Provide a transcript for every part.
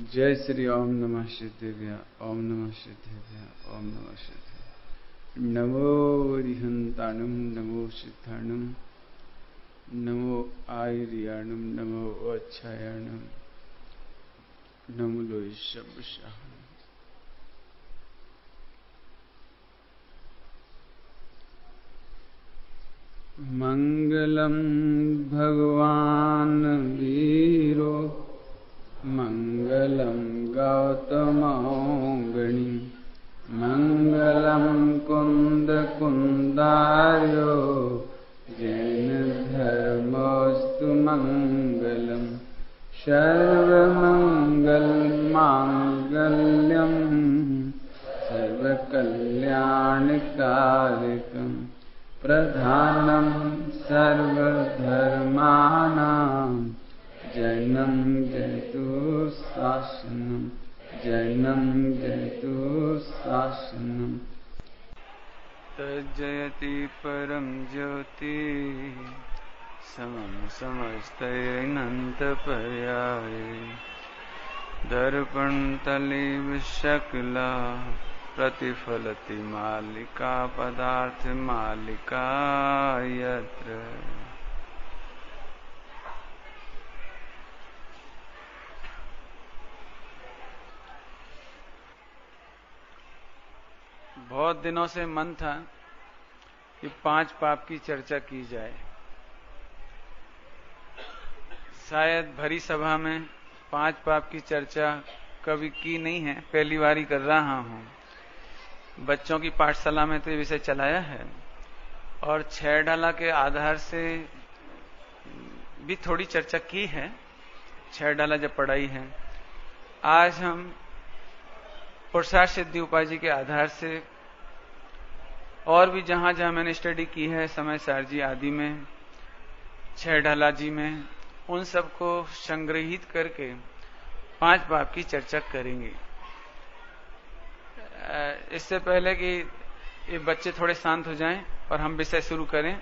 जय श्री ओम नमः सिद्धेभ्य ओम नमः सिद्धेभ्य ओम नमः सिद्धेभ्य। नमो रिहंताणम नमो सिद्धाणम नमो आयुर्याणम नमो अच्छायाणम नमो लोहिशब्दशाहम। मंगलम भगवान वीरो मंगलम गौतमौगणी मंगलम कुंद कुंदार्यो जैन धर्मोस्तु मंगलम सर्वमंगल मांगल्यम सर्वकल्याणकारकम प्रधानम सर्वधर्माणां जैनं जयतु शासनम जैनं जयतु शासनम। तज्जयति परम ज्योति समम समस्तैरनन्तपर्याय दर्पण तले विशकला प्रतिफलति मालिका पदार्थ मालिका यत्र। बहुत दिनों से मन था कि 5 पाप की चर्चा की जाए। शायद भरी सभा में 5 पाप की चर्चा कभी की नहीं है, पहली बार ही कर रहा हूं। बच्चों की पाठशाला में तो ये विषय चलाया है और 6 डाला के आधार से भी थोड़ी चर्चा की है, 6 डाला जब पढ़ाई है। आज हम पुरुषार्थ सिद्धि उपाधि के आधार से और भी जहां जहां मैंने स्टडी की है, समय सारजी आदि में, 6 डाला जी में, उन सबको संग्रहित करके 5 पाप की चर्चा करेंगे। इससे पहले कि ये बच्चे थोड़े शांत हो जाएं और हम विषय शुरू करें,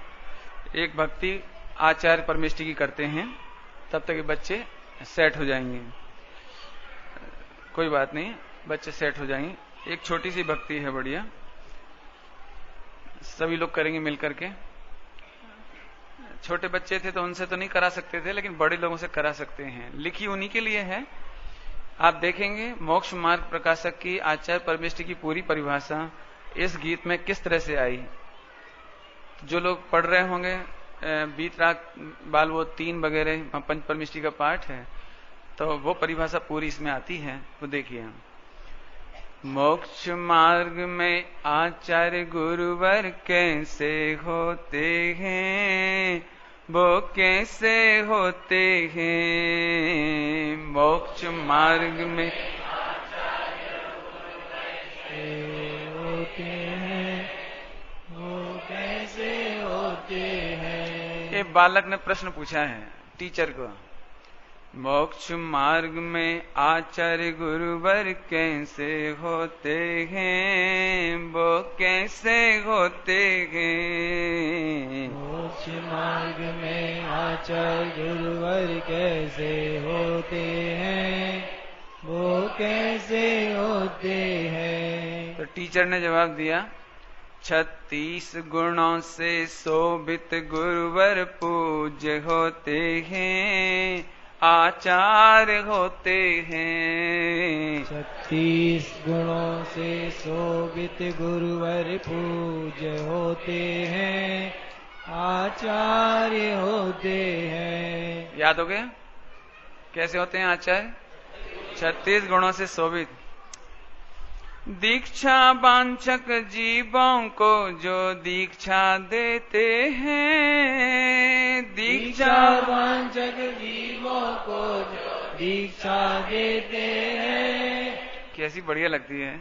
एक भक्ति आचार्य परमेष्टि की करते हैं, तब तक ये बच्चे सेट हो जाएंगे। कोई बात नहीं, बच्चे सेट हो जाएंगे। एक छोटी सी भक्ति है, बढ़िया, सभी लोग करेंगे मिलकर के। छोटे बच्चे थे तो उनसे तो नहीं करा सकते थे, लेकिन बड़े लोगों से करा सकते हैं। लिखी उन्हीं के लिए है। आप देखेंगे मोक्ष मार्ग प्रकाशक की आचार्य परमेष्टि की पूरी परिभाषा इस गीत में किस तरह से आई। जो लोग पढ़ रहे होंगे बीत रात बाल वो 3 वगैरह पंच परमेष्टि का पाठ है, तो वो परिभाषा पूरी इसमें आती है, वो देखिए। मोक्ष मार्ग में आचार्य गुरुवर कैसे होते हैं, वो कैसे होते हैं। मोक्ष मार्ग में आचार्य गुरुवर कैसे होते हैं, वो कैसे होते हैं। ये बालक ने प्रश्न पूछा है टीचर को। मोक्ष मार्ग में आचार्य गुरुवर कैसे होते हैं, वो कैसे होते हैं। मोक्ष मार्ग में आचार्य गुरुवर कैसे होते हैं, वो कैसे होते हैं। तो टीचर ने जवाब दिया, 36 गुणों से शोभित गुरुवर पूज्य होते हैं, आचार्य होते हैं। 36 गुणों से शोभित गुरुवर पूज्य होते हैं, आचार्य होते हैं। याद हो गया कैसे होते हैं आचार्य? 36 गुणों से शोभित। दीक्षा वांछक जीवों को जो दीक्षा देते हैं, दीक्षा वांछक जीवों को जो दीक्षा देते हैं। कैसी बढ़िया लगती है।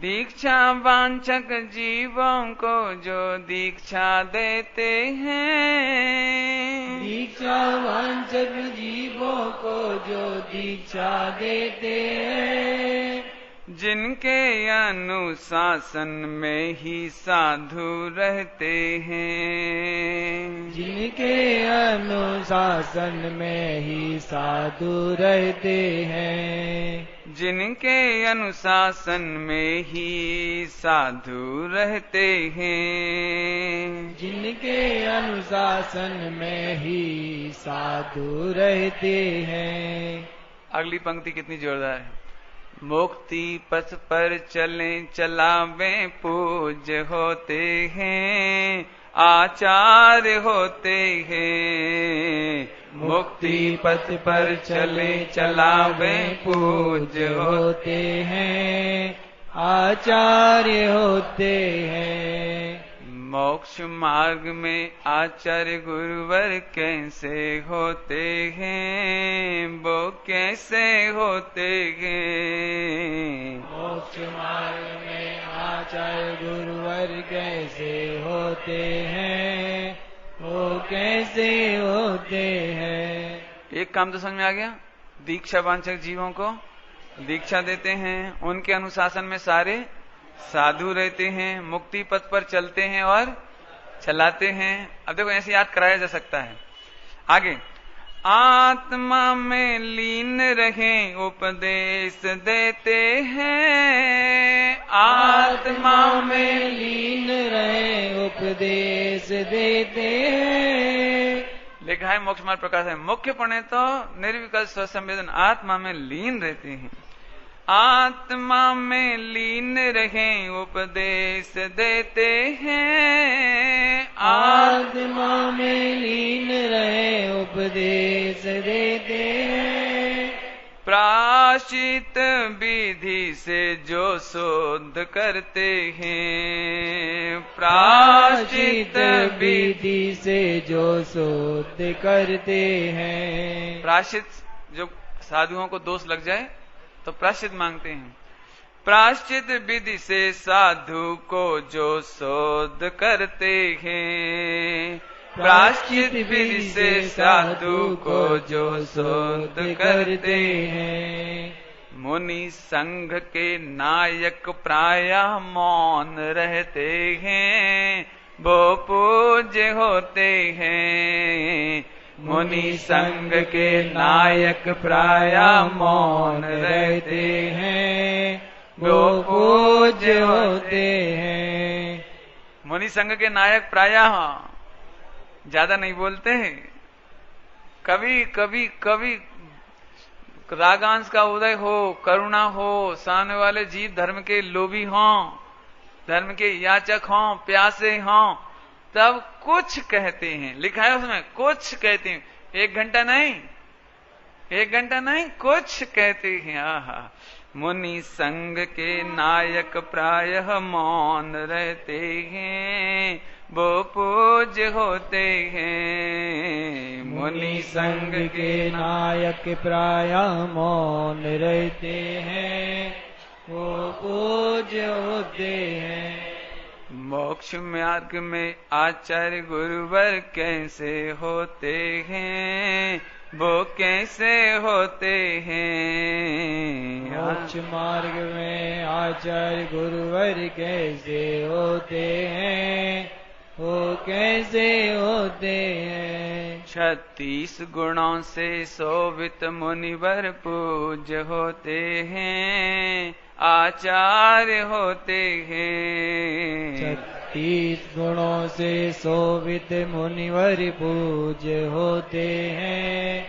दीक्षा वांछक जीवों को जो दीक्षा देते हैं, दीक्षा वांछक जीवों को जो दीक्षा देते हैं। जिनके अनुशासन में ही साधु रहते हैं, जिनके अनुशासन में ही साधु रहते हैं, जिनके अनुशासन में ही साधु रहते हैं, जिनके अनुशासन में ही साधु रहते हैं। अगली पंक्ति कितनी जोरदार है। मुक्ति पथ पर चले चलावे पूज्य होते हैं, आचार्य होते हैं। मुक्ति पथ पर चले चलावे पूज्य होते हैं, आचार्य होते हैं। मोक्ष मार्ग में आचार्य गुरुवर कैसे होते हैं, वो कैसे होते हैं। मोक्ष मार्ग में आचार्य गुरुवर कैसे होते हैं, वो कैसे होते हैं। एक काम तो समझ में आ गया। दीक्षा वांछक जीवों को दीक्षा देते हैं, उनके अनुशासन में सारे साधु रहते हैं, मुक्ति पथ पर चलते हैं और चलाते हैं। अब देखो ऐसे याद कराया जा सकता है। आगे, आत्मा में लीन रहे उपदेश देते हैं, आत्मा में लीन रहे उपदेश देते हैं। लिखा है मोक्ष मार्ग प्रकाश है। मुख्य पढ़े तो निर्विकल्प स्वसंवेदन आत्मा में लीन रहते हैं, आत्मा में लीन रहे उपदेश देते हैं, आत्मा में लीन रहे उपदेश देते हैं। प्रायश्चित विधि से जो शोध करते हैं, प्रायश्चित विधि से जो शोध करते हैं। प्रायश्चित, जो साधुओं को दोष लग जाए तो प्रायश्चित मांगते हैं। प्रायश्चित विधि से साधु को जो शोध करते हैं, प्रायश्चित विधि से साधु को जो शोध करते हैं। मुनि संघ के नायक प्रायः मौन रहते हैं, वो पूज्य होते हैं। मुनि संघ के नायक प्रायः मौन रहते हैं, वो पूज्य होते हैं। मुनि संघ के नायक प्रायः ज्यादा नहीं बोलते हैं। कभी कभी कभी रागांश का उदय हो, करुणा हो, सामने वाले जीव धर्म के लोभी हों, धर्म के याचक हों, प्यासे हों, तब कुछ कहते हैं। लिखा है उसमें कुछ कहते हैं। 1 घंटा नहीं, 1 घंटा नहीं, कुछ कहते हैं। आहा, मुनि संघ के नायक प्रायः मौन रहते हैं, वो पूज्य होते हैं। मुनि संघ के नायक प्रायः मौन रहते हैं, वो पूज्य होते हैं। मोक्ष मार्ग में आचार्य गुरुवर कैसे होते हैं, वो कैसे होते हैं। मोक्ष मार्ग में आचार्य गुरुवर कैसे होते हैं, वो कैसे होते हैं। 36 गुणों से शोभित मुनिवर पूज्य होते हैं, आचार्य होते हैं। 36 गुणों से शोभित मुनिवर पूज्य होते हैं,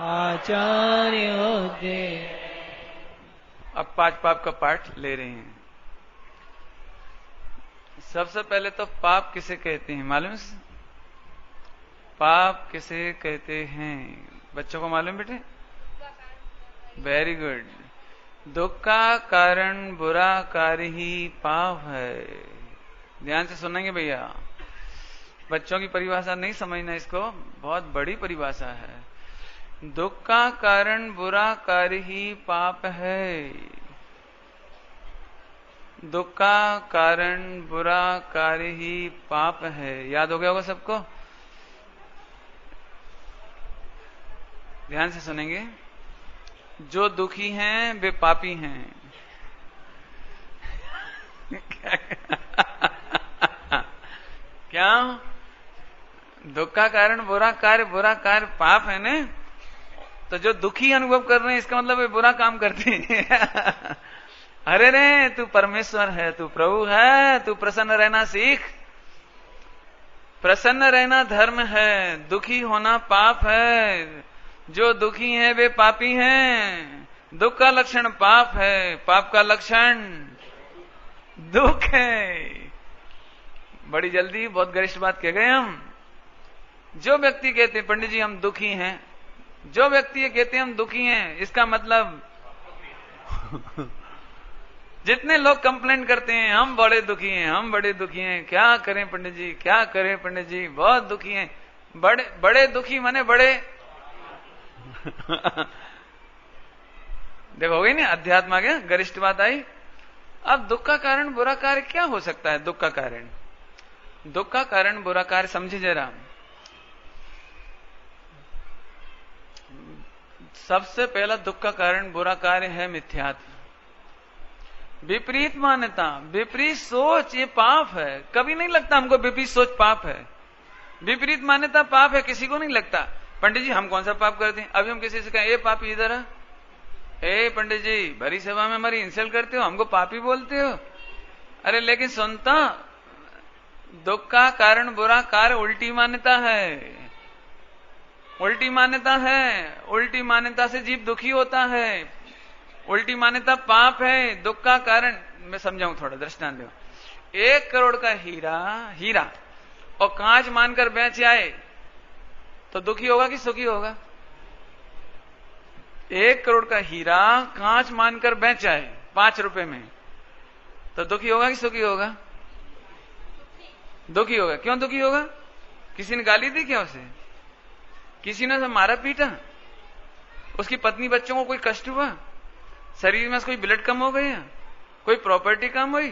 आचार्य होते हैं। अब 5 पाप का पाठ ले रहे हैं। सबसे पहले तो पाप किसे कहते हैं मालूम है? पाप किसे कहते हैं बच्चों को मालूम बेटे? Very good. दुख का कारण बुरा कार्य ही पाप है। ध्यान से सुनेंगे भैया, बच्चों की परिभाषा नहीं समझना, इसको बहुत बड़ी परिभाषा है। दुख का कारण बुरा कार्य ही पाप है। दुख का कारण बुरा कार्य ही पाप है। याद हो गया होगा सबको? ध्यान से सुनेंगे। जो दुखी हैं वे पापी हैं। क्या दुख का कारण बुरा कार्य पाप है ना। तो जो दुखी अनुभव कर रहे हैं इसका मतलब वे बुरा काम करते हैं। अरे रे तू परमेश्वर है, तू प्रभु है, तू प्रसन्न रहना सीख। प्रसन्न रहना धर्म है, दुखी होना पाप है। जो दुखी हैं वे पापी हैं। दुख का लक्षण पाप है, पाप का लक्षण दुख है। बड़ी जल्दी बहुत गरिष्ठ बात कह गए हम। जो व्यक्ति कहते हैं पंडित जी हम दुखी हैं, जो व्यक्ति ये कहते हैं हम दुखी हैं, इसका मतलब जितने लोग कंप्लेंट करते हैं हम बड़े दुखी हैं, हम बड़े दुखी हैं, क्या करें पंडित जी, क्या करें पंडित जी, बहुत दुखी हैं। बड़े दुखी माने बड़े देखो हो गई ना, अध्यात्म आ गया, गरिष्ठ बात आई। अब दुख का कारण बुरा कार्य क्या हो सकता है? दुख का कारण बुरा कार्य समझे जरा। सबसे पहला दुख का कारण बुरा कार्य है मिथ्यात्व, विपरीत मान्यता, विपरीत सोच। ये पाप है। कभी नहीं लगता हमको विपरीत सोच पाप है, विपरीत मान्यता पाप है, किसी को नहीं लगता। पंडित जी हम कौन सा पाप करते हैं? अभी हम किसी से कहें ए पापी इधर आ, ए पंडित जी भरी सभा में हमारी इंसल्ट करते हो, हमको पापी बोलते हो। अरे लेकिन सुनता, दुख का कारण बुरा कार्य उल्टी मान्यता है, उल्टी मान्यता है। उल्टी मान्यता से जीव दुखी होता है, उल्टी मान्यता पाप है। दुख का कारण मैं समझाऊं, थोड़ा दृष्टांत दो। 1 करोड़ का हीरा और कांच मानकर बेच आए तो दुखी होगा कि सुखी होगा? 1 करोड़ का हीरा कांच मानकर बेच आए 5 रुपए में, तो दुखी होगा कि सुखी होगा? दुखी होगा। क्यों दुखी होगा? किसी ने गाली दी क्या उसे? किसी ने उसे मारा पीटा? उसकी पत्नी बच्चों को कोई कष्ट हुआ? शरीर में कोई ब्लड कम हो गया? कोई प्रॉपर्टी कम हुई?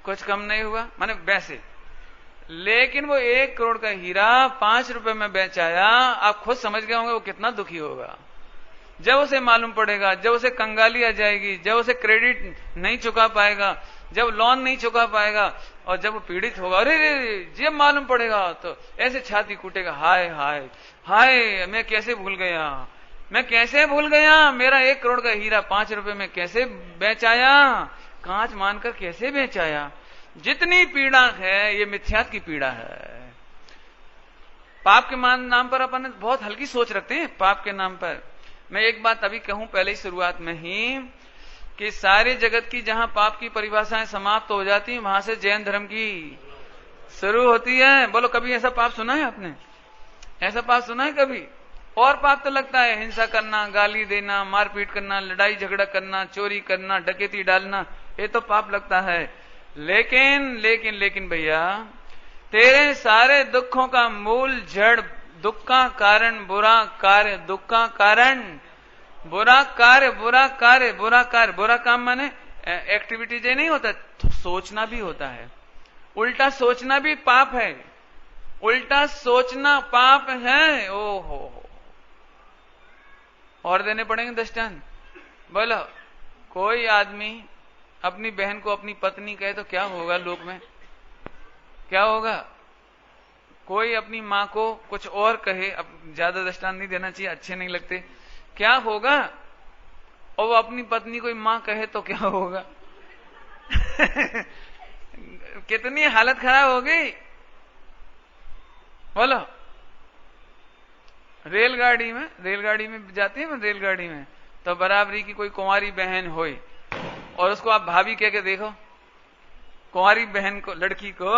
कुछ कम नहीं हुआ, माने वैसे। लेकिन वो 1 करोड़ का हीरा 5 रुपए में बेच आया। आप खुद समझ गए होंगे वो कितना दुखी होगा जब उसे मालूम पड़ेगा, जब उसे कंगाली आ जाएगी, जब उसे क्रेडिट नहीं चुका पाएगा, जब लोन नहीं चुका पाएगा, और जब वो पीड़ित होगा, अरे जब मालूम पड़ेगा तो ऐसे छाती कूटेगा, हाय हाय हाय मैं कैसे भूल गया, मेरा 1 करोड़ का हीरा 5 रुपए में कैसे बेच आया, कांच मानकर कैसे बेच आया। जितनी पीड़ा है ये मिथ्यात्व की पीड़ा है। पाप के नाम पर अपन बहुत हल्की सोच रखते हैं। पाप के नाम पर मैं एक बात अभी कहूं पहले ही शुरुआत में ही, कि सारे जगत की जहां पाप की परिभाषाएं समाप्त हो जाती हैं वहां से जैन धर्म की शुरू होती है। बोलो कभी ऐसा पाप सुना है आपने? ऐसा पाप सुना है कभी? और पाप तो लगता है हिंसा करना, गाली देना, मारपीट करना, लड़ाई झगड़ा करना, चोरी करना, डकैती डालना, ये तो पाप लगता है। लेकिन भैया तेरे सारे दुखों का मूल जड़, दुख का कारण बुरा कार्य, दुख का कारण बुरा कार्य, बुरा काम माने एक्टिविटीज नहीं होता, सोचना भी होता है। उल्टा सोचना भी पाप है, उल्टा सोचना पाप है। ओहो, और देने पड़ेंगे दृष्टांत। बोलो कोई आदमी अपनी बहन को अपनी पत्नी कहे तो क्या होगा लोक में? क्या होगा? कोई अपनी मां को कुछ और कहे, अब ज्यादा दृष्टांत नहीं देना चाहिए, अच्छे नहीं लगते, क्या होगा? और वो अपनी पत्नी कोई मां कहे तो क्या होगा? कितनी हालत खराब हो गई। बोलो रेलगाड़ी में जाती है, रेलगाड़ी में तो बराबरी की कोई कुंवारी बहन होई और उसको आप भाभी कह के देखो, कुंवारी बहन को, लड़की को,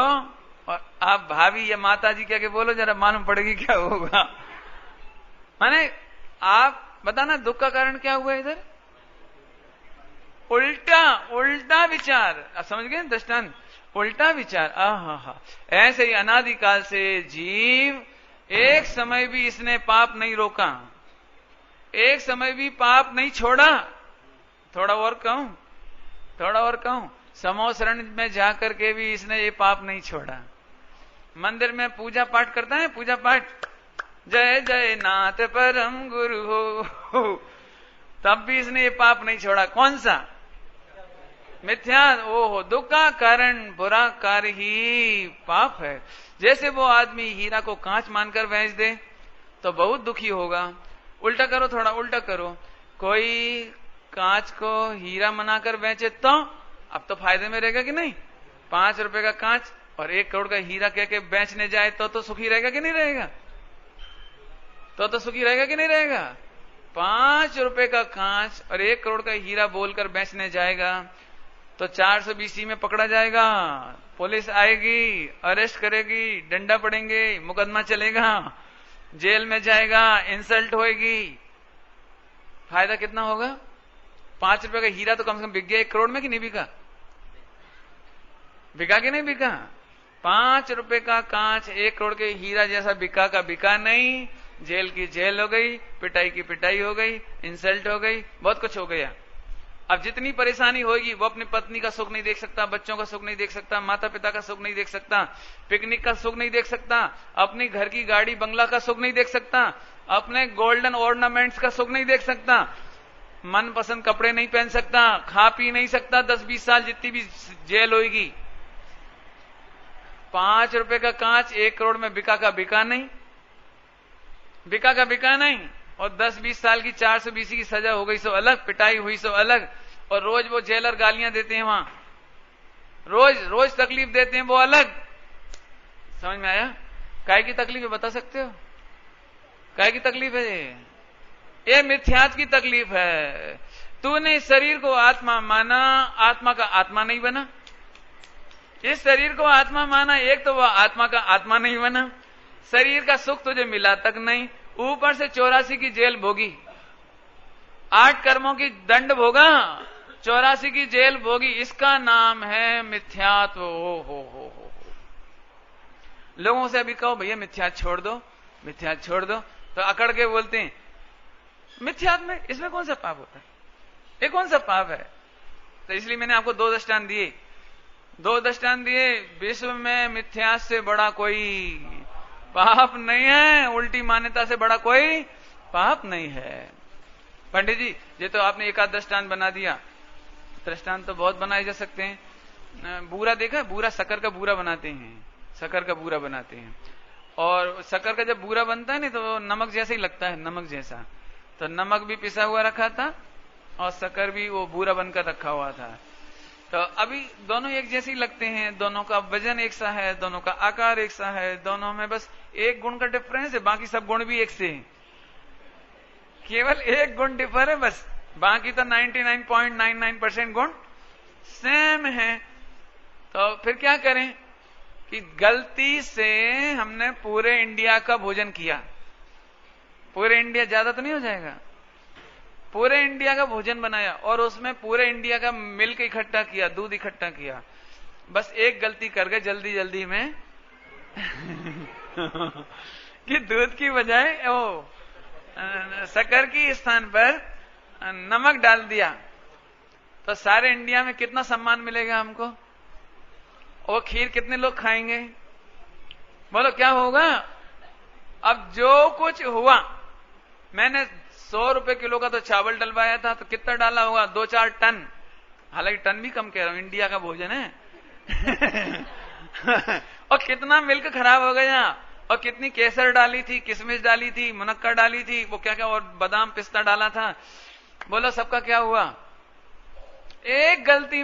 और आप भाभी या माता जी कह के बोलो, जरा मालूम पड़ेगी क्या होगा। माने आप बताना दुख का कारण क्या हुआ इधर? उल्टा विचार। आप समझ गए दृष्टांत? उल्टा विचार। आहा, ऐसे ही अनादिकाल से जीव, एक समय भी इसने पाप नहीं रोका, एक समय भी पाप नहीं छोड़ा। थोड़ा और कहूं, समो शरण में जाकर के भी इसने ये पाप नहीं छोड़ा। मंदिर में पूजा पाठ करता है, पूजा पाठ, जय जय नाथ परम गुरु हो, तब भी इसने ये पाप नहीं छोड़ा। कौन सा? मिथ्या ओहो दुख का कारण बुरा कार्य ही पाप है। जैसे वो आदमी हीरा को कांच मानकर बेच दे तो बहुत दुखी होगा। उल्टा करो, थोड़ा उल्टा करो, कोई कांच को हीरा बनाकर बेचे तो अब तो फायदे में रहेगा कि नहीं? 5 रुपए का कांच और 1 करोड़ का हीरा कह के बेचने जाए तो सुखी रहेगा कि नहीं रहेगा? तो सुखी रहेगा कि नहीं रहेगा? 5 रुपए का कांच और 1 करोड़ का हीरा बोलकर बेचने जाएगा तो 420 में पकड़ा जाएगा, पुलिस आएगी, अरेस्ट करेगी, डंडा पड़ेंगे, मुकदमा चलेगा, जेल में जाएगा, इंसल्ट होएगी। फायदा कितना होगा? 5 रुपए का हीरा तो कम से कम बिक गया 1 करोड़ में कि नहीं बिका? बिका कि नहीं बिका? 5 रुपए का कांच 1 करोड़ के हीरा जैसा बिका का बिका नहीं, जेल की जेल हो गई, पिटाई की पिटाई हो गई, इंसल्ट हो गई, बहुत कुछ हो गया। अब जितनी परेशानी होगी वो अपनी पत्नी का सुख नहीं देख सकता, बच्चों का सुख नहीं देख सकता, माता पिता का सुख नहीं देख सकता, पिकनिक का सुख नहीं देख सकता, अपनी घर की गाड़ी बंगला का सुख नहीं देख सकता, अपने गोल्डन ऑर्नामेंट्स का सुख नहीं देख सकता, मनपसंद कपड़े नहीं पहन सकता, खा पी नहीं सकता 10-20 साल जितनी भी जेल होगी। 5 रुपए का कांच 1 करोड़ में बिका का बिका नहीं, बिका का बिका नहीं, और 10-20 साल की 420 की सजा हो गई सो अलग, पिटाई हुई सो अलग, और रोज वो जेलर गालियां देते हैं वहां, रोज तकलीफ देते हैं वो अलग। समझ में आया? काय की तकलीफ है बता सकते हो? काय की तकलीफ है? ये मिथ्यात्व की तकलीफ है। तूने इस शरीर को आत्मा माना, आत्मा का आत्मा नहीं बना। इस शरीर को आत्मा माना, एक तो वह आत्मा का आत्मा नहीं बना, शरीर का सुख तुझे मिला तक नहीं, ऊपर से 84 की जेल भोगी, 8 कर्मों की दंड भोगा, 84 की जेल भोगी। इसका नाम है मिथ्यात्व। हो। लोगों से अभी कहो भैया मिथ्या छोड़ दो, मिथ्या छोड़ दो, तो अकड़ के बोलते हैं मिथ्यात्व में इसमें कौन सा पाप होता है, ये कौन सा पाप है? तो इसलिए मैंने आपको 2 दृष्टांत दिए। विश्व में मिथ्या से बड़ा कोई पाप नहीं है, उल्टी मान्यता से बड़ा कोई पाप नहीं है। पंडित जी ये तो आपने एक आध दृष्टांत बना दिया, दृष्टांत तो बहुत बनाए जा सकते हैं। बूरा देखा, बूरा शक्कर का बूरा बनाते हैं, शक्कर का बूरा बनाते हैं, और शक्कर का जब बूरा बनता है ना तो नमक जैसा ही लगता है, नमक जैसा। तो नमक भी पिसा हुआ रखा था और शक्कर भी वो बूरा बनकर रखा हुआ था। तो अभी दोनों एक जैसे ही लगते हैं, दोनों का वजन एक सा है, दोनों का आकार एक सा है, दोनों में बस एक गुण का डिफरेंस है, बाकी सब गुण भी एक से हैं। केवल एक गुण डिफर है बस, बाकी तो 99.99% गुण सेम है। तो फिर क्या करें कि गलती से हमने पूरे इंडिया का भोजन किया, पूरे इंडिया ज्यादा तो नहीं हो जाएगा, पूरे इंडिया का भोजन बनाया और उसमें पूरे इंडिया का मिल्क इकट्ठा किया, दूध इकट्ठा किया, बस एक गलती कर गए जल्दी जल्दी में कि दूध की बजाय वो शक्कर की स्थान पर नमक डाल दिया, तो सारे इंडिया में कितना सम्मान मिलेगा हमको? और खीर कितने लोग खाएंगे? बोलो क्या होगा? अब जो कुछ हुआ, मैंने 100 रुपए किलो का तो चावल डलवाया था, तो कितना डाला होगा? 2-4 टन, हालांकि टन भी कम कह रहा हूं, इंडिया का भोजन है और कितना मिल्क खराब हो गया, और कितनी केसर डाली थी, किशमिश डाली थी, मुनक्का डाली थी, वो क्या क्या और बादाम पिस्ता डाला था। बोलो सबका क्या हुआ? एक गलती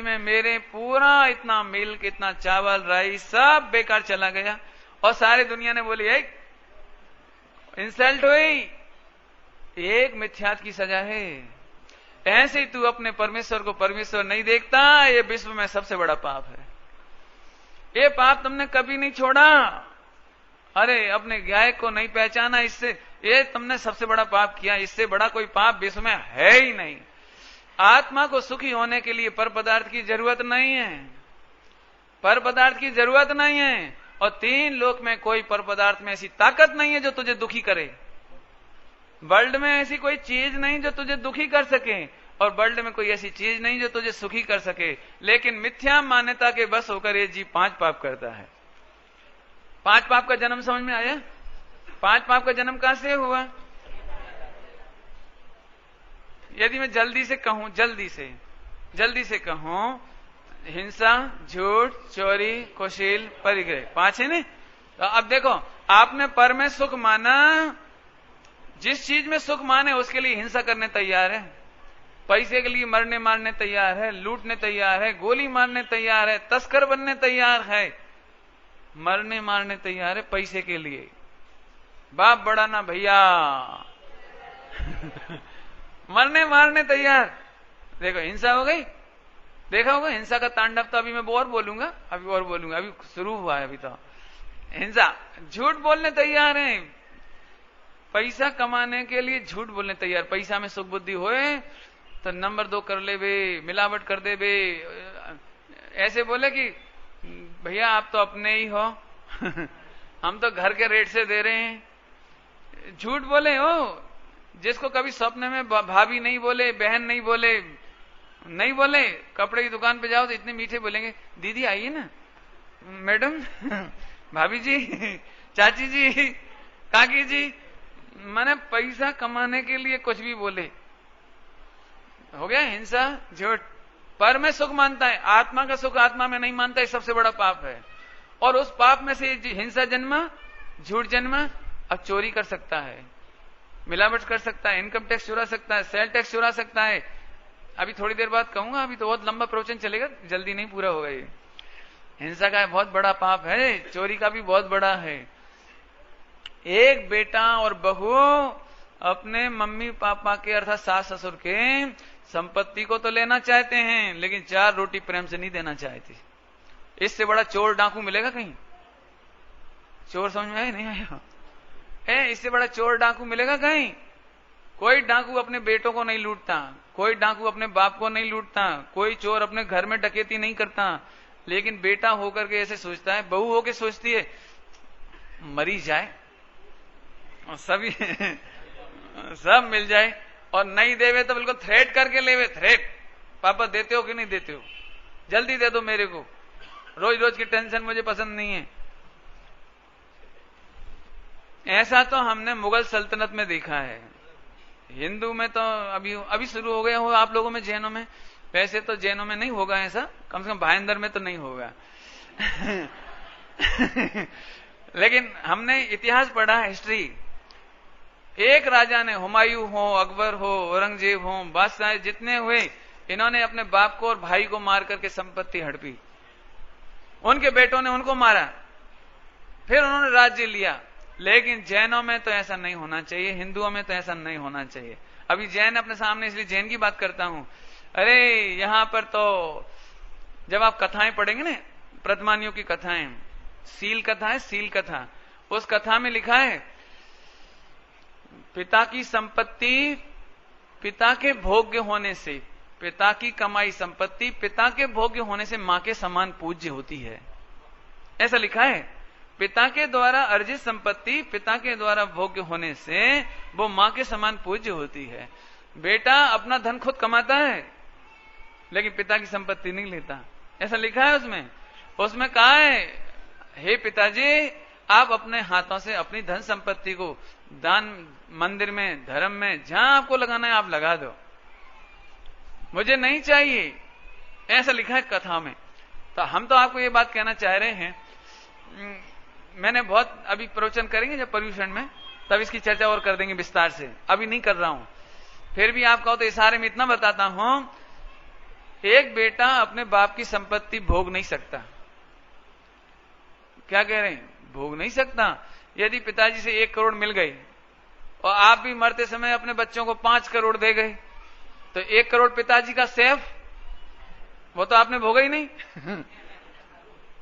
में मेरे पूरा इतना मिल्क, इतना चावल, राइस सब बेकार चला गया, और सारी दुनिया ने बोली इंसल्ट हुई। एक मिथ्यात्व की सजा है। ऐसे ही तू अपने परमेश्वर को परमेश्वर नहीं देखता, ये विश्व में सबसे बड़ा पाप है। ये पाप तुमने कभी नहीं छोड़ा, अरे अपने गायक को नहीं पहचाना, इससे ये तुमने सबसे बड़ा पाप किया। इससे बड़ा कोई पाप विश्व में है ही नहीं। आत्मा को सुखी होने के लिए पर पदार्थ की जरूरत नहीं है, पर पदार्थ की जरूरत नहीं है, और 3 लोक में कोई पर पदार्थ में ऐसी ताकत नहीं है जो तुझे दुखी करे। वर्ल्ड में ऐसी कोई चीज नहीं जो तुझे दुखी कर सके, और वर्ल्ड में कोई ऐसी चीज नहीं जो तुझे सुखी कर सके। लेकिन मिथ्या मान्यता के बस होकर ये जीव 5 पाप करता है। 5 पाप का जन्म समझ में आया? 5 पाप का जन्म कहां से हुआ? यदि मैं जल्दी से कहूं, जल्दी से जल्दी से कहो। हिंसा, झूठ, चोरी, कुशील, परिग्रह, 5 है ना। तो अब देखो, आपने पर में सुख माना, जिस चीज में सुख माने उसके लिए हिंसा करने तैयार है, पैसे के लिए मरने मारने तैयार है, लूटने तैयार है, गोली मारने तैयार है, तस्कर बनने तैयार है, मरने मारने तैयार है पैसे के लिए। बाप बड़ा ना भैया मरने मारने तैयार। देखो हिंसा हो गई, देखा होगा हिंसा का तांडव। तो अभी मैं और बोलूंगा, अभी शुरू हुआ है अभी तो। हिंसा, झूठ बोलने तैयार है, पैसा कमाने के लिए झूठ बोलने तैयार। पैसा में सुख बुद्धि होए तो नंबर 2 कर ले बे, मिलावट कर दे बे, ऐसे बोले कि भैया आप तो अपने ही हो हम तो घर के रेट से दे रहे हैं। झूठ बोले हो, जिसको कभी सपने में भाभी नहीं बोले, बहन नहीं बोले, कपड़े की दुकान पे जाओ तो इतने मीठे बोलेंगे, दीदी आइए ना, मैडम भाभी जी, चाची जी, काकी जी। मैंने पैसा कमाने के लिए कुछ भी बोले, हो गया हिंसा, झूठ। पर में सुख मानता है, आत्मा का सुख आत्मा में नहीं मानता है, सबसे बड़ा पाप है। और उस पाप में से हिंसा जन्मा, झूठ जन्मा। अब चोरी कर सकता है, मिलावट कर सकता है, इनकम टैक्स चुरा सकता है, सेल टैक्स चुरा सकता है। अभी थोड़ी देर बाद कहूंगा, अभी तो बहुत लंबा प्रवचन चलेगा, जल्दी नहीं पूरा होगा ये। हिंसा का बहुत बड़ा पाप है, चोरी का भी बहुत बड़ा है। एक बेटा और बहू अपने मम्मी पापा के अर्थात सास ससुर के संपत्ति को तो लेना चाहते हैं, लेकिन 4 रोटी प्रेम से नहीं देना चाहते। इससे बड़ा चोर डाकू मिलेगा कहीं? चोर समझ में आया नहीं आया? इससे बड़ा चोर डाकू मिलेगा कहीं? कोई डाकू अपने बेटों को नहीं लूटता, कोई डाकू अपने बाप को नहीं लूटता, कोई चोर अपने घर में डकैती नहीं करता। लेकिन बेटा होकर के ऐसे सोचता है, बहू होकर सोचती है मरी जाए और सभी सब मिल जाए, और नहीं देवे तो बिल्कुल थ्रेट करके लेवे। थ्रेट, पापा देते हो कि नहीं देते हो, जल्दी दे दो मेरे को, रोज रोज की टेंशन मुझे पसंद नहीं है। ऐसा तो हमने मुगल सल्तनत में देखा है। हिंदू में तो अभी शुरू हो गया हो आप लोगों में, जैनों में। वैसे तो जैनों में नहीं होगा ऐसा, कम से कम भाईंदर में तो नहीं होगा लेकिन हमने इतिहास पढ़ा, हिस्ट्री। एक राजा ने, हुमायूं हो, अकबर हो, औरंगजेब हो, बादशाह जितने हुए, इन्होंने अपने बाप को और भाई को मार करके संपत्ति हड़पी। उनके बेटों ने उनको मारा, फिर उन्होंने राज्य लिया। लेकिन जैनों में तो ऐसा नहीं होना चाहिए, हिंदुओं में तो ऐसा नहीं होना चाहिए। अभी जैन अपने सामने, इसलिए जैन की बात करता हूं। अरे यहां पर तो जब आप कथाएं पढ़ेंगे ना, प्रथमानियों की कथाएं, सील कथा है, सील कथा, उस कथा में लिखा है पिता की संपत्ति पिता के भोग्य होने से, पिता की कमाई संपत्ति पिता के भोग्य होने से मां के समान पूज्य होती है, ऐसा लिखा है। पिता के द्वारा अर्जित संपत्ति पिता के द्वारा भोग्य होने से वो मां के समान पूज्य होती है। बेटा अपना धन खुद कमाता है लेकिन पिता की संपत्ति नहीं लेता, ऐसा लिखा है उसमें। उसमें कहा है, हे पिताजी, आप अपने हाथों से अपनी धन संपत्ति को दान, मंदिर में, धर्म में, जहां आपको लगाना है आप लगा दो, मुझे नहीं चाहिए, ऐसा लिखा है कथा में। तो हम तो आपको ये बात कहना चाह रहे हैं, मैंने बहुत, अभी प्रवचन करेंगे जब पर्यूषण में, तब इसकी चर्चा और कर देंगे विस्तार से, अभी नहीं कर रहा हूं। फिर भी आप कहो तो इशारे में इतना बताता हूं, एक बेटा अपने बाप की संपत्ति भोग नहीं सकता। क्या कह रहे हैं? भोग नहीं सकता। यदि पिताजी से 1 करोड़ मिल गई और आप भी मरते समय अपने बच्चों को 5 करोड़ दे गए, तो 1 करोड़ पिताजी का सेफ, वो तो आपने भोगा ही नहीं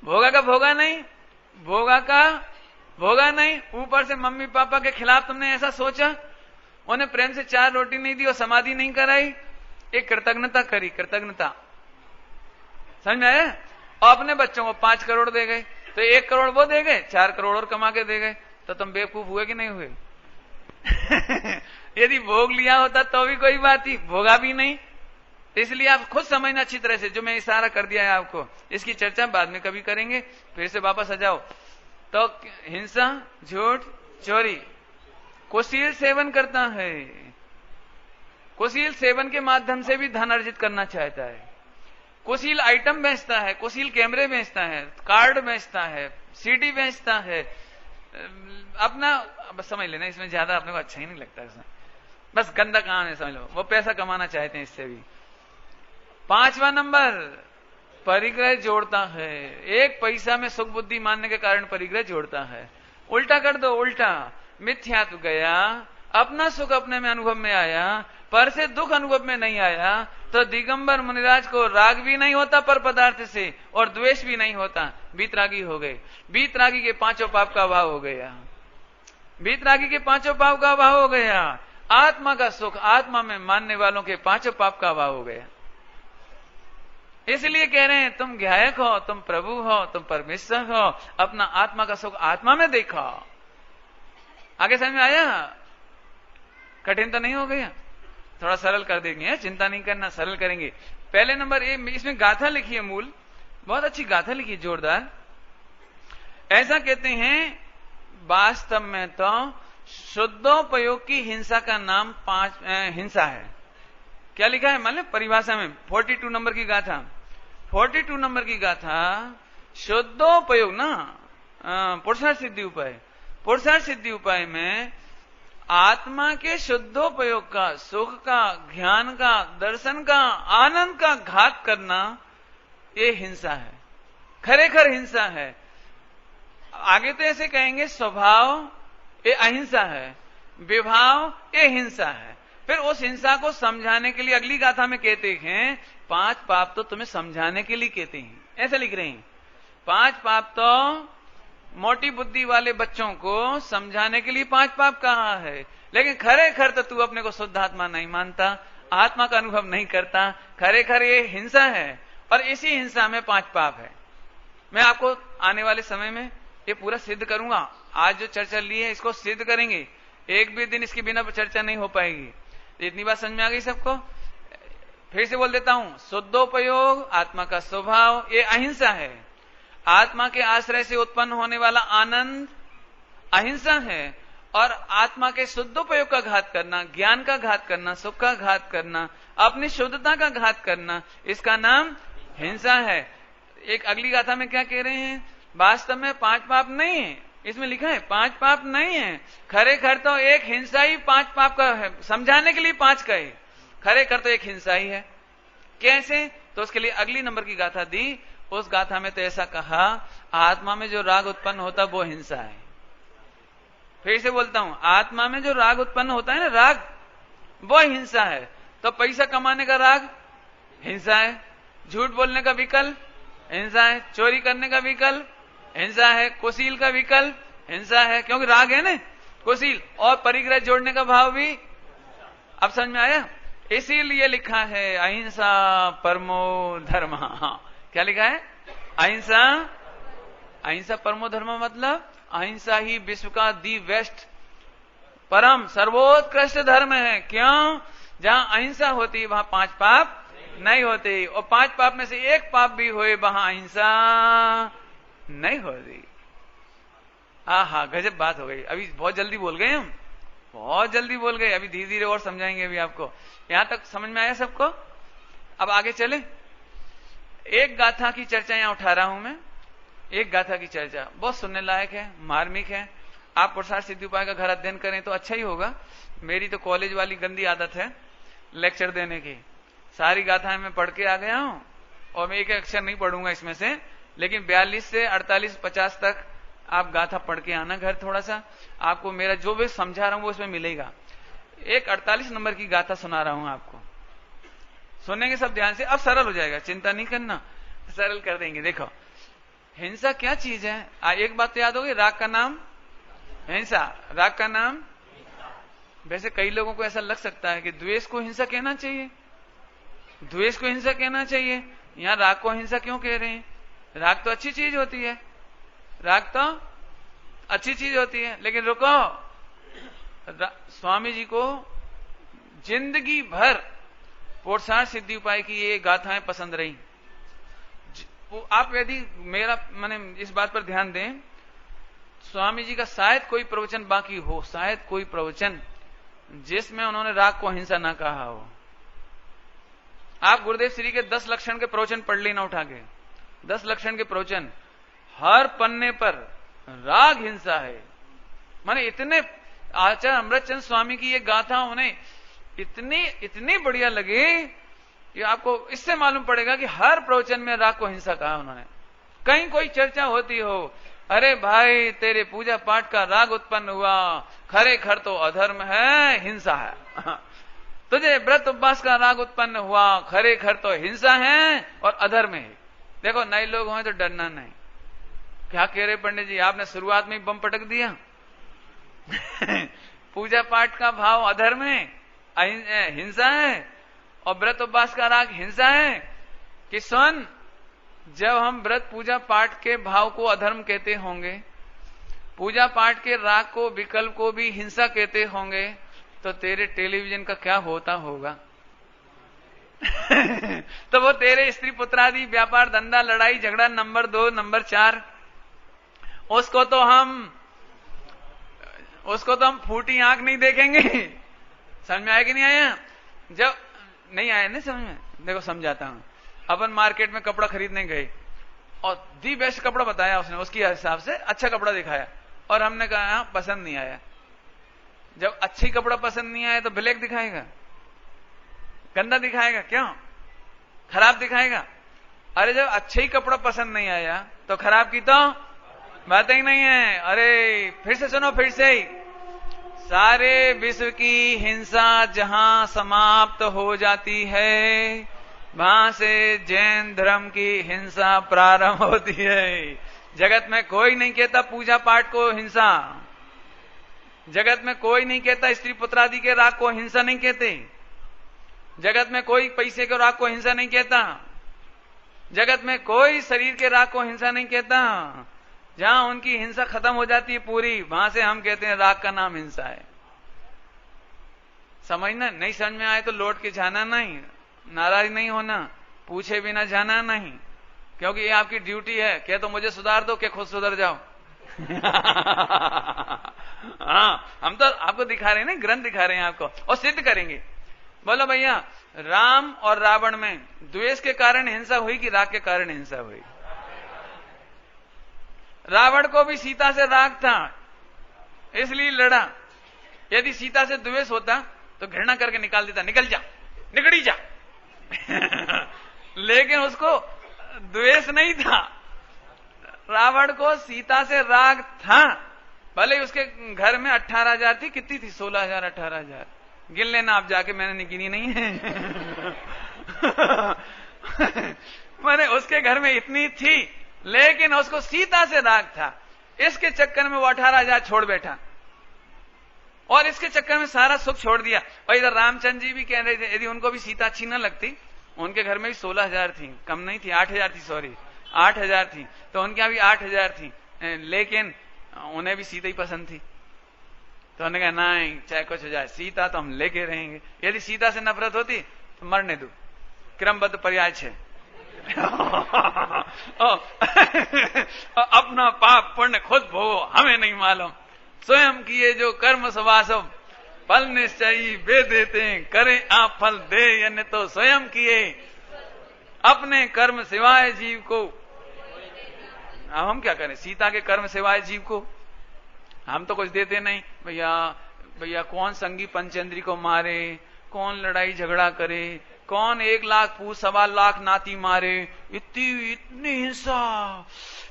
भोगा का भोगा नहीं, भोगा का भोगा नहीं। ऊपर से मम्मी पापा के खिलाफ तुमने ऐसा सोचा, उन्हें प्रेम से 4 रोटी नहीं दी और समाधि नहीं कराई, एक कृतज्ञता करी, कृतज्ञता, समझ में आया? और अपने बच्चों को 5 करोड़ दे गए, तो 1 करोड़ वो दे गए, 4 करोड़ और कमा के दे गए, तो तुम बेवकूफ हुए कि नहीं हुए यदि भोग लिया होता तो भी कोई बात ही, भोगा भी नहीं। इसलिए आप खुद समझना अच्छी तरह से, जो मैं इशारा कर दिया है आपको, इसकी चर्चा बाद में कभी करेंगे। फिर से वापस आ जाओ। तो हिंसा, झूठ, चोरी, कुशील सेवन करता है, कुशील सेवन के माध्यम से भी धन अर्जित करना चाहता है। कुशील आइटम बेचता है, कुशील कैमरे बेचता है, कार्ड बेचता है, सीडी बेचता है, अपना बस समझ लेना, इसमें ज्यादा अपने को अच्छा ही नहीं लगता इसमें, बस गंदा काम है समझ लो, वो पैसा कमाना चाहते हैं इससे भी। 5वां नंबर परिग्रह जोड़ता है, एक पैसा में सुख बुद्धि मानने के कारण परिग्रह जोड़ता है। उल्टा कर दो, उल्टा मिथ्यात्व गया, अपना सुख अपने में अनुभव में आया, पर से दुख अनुभव में नहीं आया, तो दिगंबर मुनिराज को राग भी नहीं होता पर पदार्थ से, और द्वेष भी नहीं होता, बीतरागी हो गए। बीतरागी के 5 पाप का अभाव हो गया, बीतरागी के 5 पाप का अभाव हो गया। आत्मा का सुख, आत्मा में मानने वालों के 5 पाप का अभाव हो गया। इसलिए कह रहे हैं तुम गायक हो, तुम प्रभु हो, तुम परमेश्वर हो, अपना आत्मा का सुख आत्मा में देखो। आगे समझ में आया? कठिन तो नहीं हो गया? थोड़ा सरल कर देंगे, चिंता नहीं करना, सरल करेंगे। पहले नंबर इसमें गाथा लिखी है, मूल बहुत अच्छी गाथा लिखी, जोरदार। ऐसा कहते हैं वास्तव में तो शुद्धोपयोग की हिंसा का नाम 5 हिंसा है। क्या लिखा है मान लो परिभाषा में, 42 नंबर की गाथा, 42 नंबर की गाथा, शुद्धोपयोग ना, पुरुषार्थ सिद्धि उपाय, पुरुषार्थ सिद्धि उपाय में आत्मा के शुद्धोपयोग का, सुख का, ज्ञान का, दर्शन का, आनंद का घात करना, ये हिंसा है, खरेखर हिंसा है। आगे तो ऐसे कहेंगे स्वभाव ये अहिंसा है, विभाव ये हिंसा है। फिर उस हिंसा को समझाने के लिए अगली गाथा में कहते हैं 5 पाप तो तुम्हें समझाने के लिए कहते हैं, ऐसे लिख रहे हैं। 5 पाप तो मोटी बुद्धि वाले बच्चों को समझाने के लिए 5 पाप कहा है, लेकिन खरेखर तो तू अपने को शुद्ध आत्मा नहीं मानता, आत्मा का अनुभव नहीं करता, खरेखर ये हिंसा है, और इसी हिंसा में 5 पाप है। मैं आपको आने वाले समय में ये पूरा सिद्ध करूंगा। आज जो चर्चा ली है इसको सिद्ध करेंगे, एक भी दिन इसके बिना चर्चा नहीं हो पाएगी। इतनी बात समझ में आ गई सबको? फिर से बोल देता हूं, शुद्धोपयोग, आत्मा का स्वभाव, ये अहिंसा है। आत्मा के आश्रय से उत्पन्न होने वाला आनंद अहिंसा है, और आत्मा के शुद्धोपयोग का घात करना, ज्ञान का घात करना, सुख का घात करना, अपनी शुद्धता का घात करना, इसका नाम हिंसा है। एक अगली गाथा में क्या कह रहे हैं? वास्तव में 5 पाप नहीं है, इसमें लिखा है 5 पाप नहीं है, खरेखर तो एक हिंसा ही 5 पाप का है, समझाने के लिए 5 कहे, खरेखर तो एक हिंसा ही है। कैसे? तो उसके लिए अगली नंबर की गाथा दी। उस गाथा में तो ऐसा कहा, आत्मा में जो राग उत्पन्न होता वो हिंसा है। फिर से बोलता हूं, आत्मा में जो राग उत्पन्न होता है ना, राग, वो हिंसा है। तो पैसा कमाने का राग हिंसा है, झूठ बोलने का विकल्प हिंसा है, चोरी करने का विकल्प हिंसा है, कुशील का विकल्प हिंसा है, क्योंकि राग है ना कुशील, और परिग्रह जोड़ने का भाव भी। अब समझ में आया? इसीलिए लिखा है अहिंसा परमो धर्म। क्या लिखा है? अहिंसा, अहिंसा परमो धर्म, मतलब अहिंसा ही विश्व का दी बेस्ट, परम सर्वोत्कृष्ट धर्म है। क्यों? जहां अहिंसा होती है वहां 5 पाप नहीं होते, और 5 पाप में से एक पाप भी होए वहां अहिंसा नहीं होती। हाँ, गजब बात हो गई। अभी बहुत जल्दी बोल गए हम, बहुत जल्दी बोल गए। अभी धीरे धीरे और समझाएंगे अभी आपको। यहां तक समझ में आया सबको? अब आगे चले। एक गाथा की चर्चा यहां उठा रहा हूं मैं, एक गाथा की चर्चा बहुत सुनने लायक है, मार्मिक है। आप पुरुषार्थ सिद्धि उपाय का घर अध्ययन करें तो अच्छा ही होगा। मेरी तो कॉलेज वाली गंदी आदत है लेक्चर देने की, सारी गाथाएं मैं पढ़ के आ गया हूं, और मैं एक अक्षर नहीं पढ़ूंगा इसमें से, लेकिन 42 से 48, 50 तक आप गाथा पढ़ के आना घर। थोड़ा सा आपको मेरा जो भी समझा रहा हूं वो इसमें मिलेगा। एक 48 नंबर की गाथा सुना रहा हूं आपको, सुनेंगे सब ध्यान से। अब सरल हो जाएगा, चिंता नहीं करना, सरल कर देंगे। देखो हिंसा क्या चीज है, एक बात तो याद होगी, राग का नाम हिंसा, राग का नाम। वैसे कई लोगों को ऐसा लग सकता है कि द्वेष को हिंसा कहना चाहिए, द्वेष को हिंसा कहना चाहिए, यहां राग को हिंसा क्यों कह रहे हैं? राग तो अच्छी चीज होती है, राग तो अच्छी चीज होती है। लेकिन रुको, स्वामी जी को जिंदगी भर पुरुषार्थ सिद्धि उपाय की ये गाथाएं पसंद रही। आप यदि मेरा माने इस बात पर ध्यान दें, स्वामी जी का शायद कोई प्रवचन बाकी हो, शायद कोई प्रवचन जिसमें उन्होंने राग को हिंसा ना कहा हो। आप गुरुदेव श्री के 10 लक्षण के प्रवचन पढ़ लेना उठा के, 10 लक्षण के प्रवचन, हर पन्ने पर राग हिंसा है। माने इतने आचार्य अमृतचंद स्वामी की ये गाथा उन्हें इतनी बढ़िया लगे, ये आपको इससे मालूम पड़ेगा कि हर प्रवचन में राग को हिंसा कहा उन्होंने। कहीं कोई चर्चा होती हो, अरे भाई तेरे पूजा पाठ का राग उत्पन्न हुआ, खरे खर तो अधर्म है, हिंसा है। तुझे व्रत उपवास का राग उत्पन्न हुआ, खरे खर तो हिंसा है और अधर्म है। देखो नए लोग हो तो डरना नहीं। क्या कह रहे पंडित जी, आपने शुरुआत में ही बम पटक दिया। पूजा पाठ का भाव अधर्म है, हिंसा है, और व्रत उपवास का राग हिंसा है। कि सुन, जब हम व्रत पूजा पाठ के भाव को अधर्म कहते होंगे, पूजा पाठ के राग को विकल्प को भी हिंसा कहते होंगे, तो तेरे टेलीविजन का क्या होता होगा? तो वो तेरे स्त्री पुत्रादि व्यापार धंधा लड़ाई झगड़ा नंबर 2 नंबर 4, उसको तो हम फूटी आंख नहीं देखेंगे। समझ में आया कि नहीं आया? जब नहीं आया नहीं समझ में, देखो समझाता हूं। अपन मार्केट में कपड़ा खरीदने गए और दी बेस्ट कपड़ा बताया उसने, उसके हिसाब से अच्छा कपड़ा दिखाया, और हमने कहा पसंद नहीं आया। जब अच्छी कपड़ा पसंद नहीं आया तो ब्लैक दिखाएगा, गंदा दिखाएगा, क्यों? खराब दिखाएगा। अरे जब अच्छा ही कपड़ा पसंद नहीं आया तो खराब की तो बात ही नहीं है। अरे फिर से सुनो, फिर से ही, सारे विश्व की हिंसा जहां समाप्त हो जाती है, वहां से जैन धर्म की हिंसा प्रारंभ होती है। जगत में कोई नहीं कहता पूजा पाठ को हिंसा, जगत में कोई नहीं कहता स्त्री पुत्रादि के राग को हिंसा नहीं कहते, जगत में कोई पैसे के राग को हिंसा नहीं कहता, जगत में कोई शरीर के राग को हिंसा नहीं कहता। जहां उनकी हिंसा खत्म हो जाती है पूरी, वहां से हम कहते हैं राग का नाम हिंसा है। समझना? नहीं समझ में आए तो लौट के जाना नहीं, नाराज नहीं होना, पूछे बिना जाना नहीं, क्योंकि ये आपकी ड्यूटी है। क्या तो मुझे सुधार दो, क्या खुद सुधर जाओ। हाँ, हम तो आपको दिखा रहे हैं ना, ग्रंथ दिखा रहे हैं आपको, और सिद्ध करेंगे। बोलो भैया, राम और रावण में द्वेष के कारण हिंसा हुई कि राग के कारण हिंसा हुई? रावण को भी सीता से राग था, इसलिए लड़ा। यदि सीता से द्वेष होता तो घृणा करके निकाल देता, निकल जा, निकड़ी जा। लेकिन उसको द्वेष नहीं था, रावण को सीता से राग था। भले उसके घर में 18,000 थी, कितनी थी? 16,000 18,000, गिन लेना आप जाके, मैंने गिनी नहीं है। मैंने उसके घर में इतनी थी, लेकिन उसको सीता से राग था। इसके चक्कर में वो 18,000 छोड़ बैठा, और इसके चक्कर में सारा सुख छोड़ दिया। और इधर रामचंद्र जी भी कह रहे थे, यदि उनको भी सीता अच्छी न लगती, उनके घर में भी 16,000 थी, कम नहीं थी, 8,000 थी, सॉरी 8,000 थी, तो उनके यहाँ भी 8,000 थी, लेकिन उन्हें भी सीता ही पसंद थी। तो उन्होंने कहा नहीं, चाहे कुछ हो जाए, सीता तो हम लेके रहेंगे। यदि सीता से नफरत होती तो मरने दो, क्रमबद्ध पर्याय है। अपना पाप पुण्य खुद भोगो, हमें नहीं मालूम, स्वयं किए जो कर्म सवासव, फल निश्चयी वे देते हैं, करें आप फल दे, यानी तो स्वयं किए अपने कर्म सिवाय जीव को। अब हम क्या करें? सीता के कर्म सिवाय जीव को हम तो कुछ देते नहीं। भैया कौन संगी पंचेंद्री को मारे, कौन लड़ाई झगड़ा करे, कौन 1 लाख पूछ 1.25 लाख नाती मारे, इतनी हिंसा,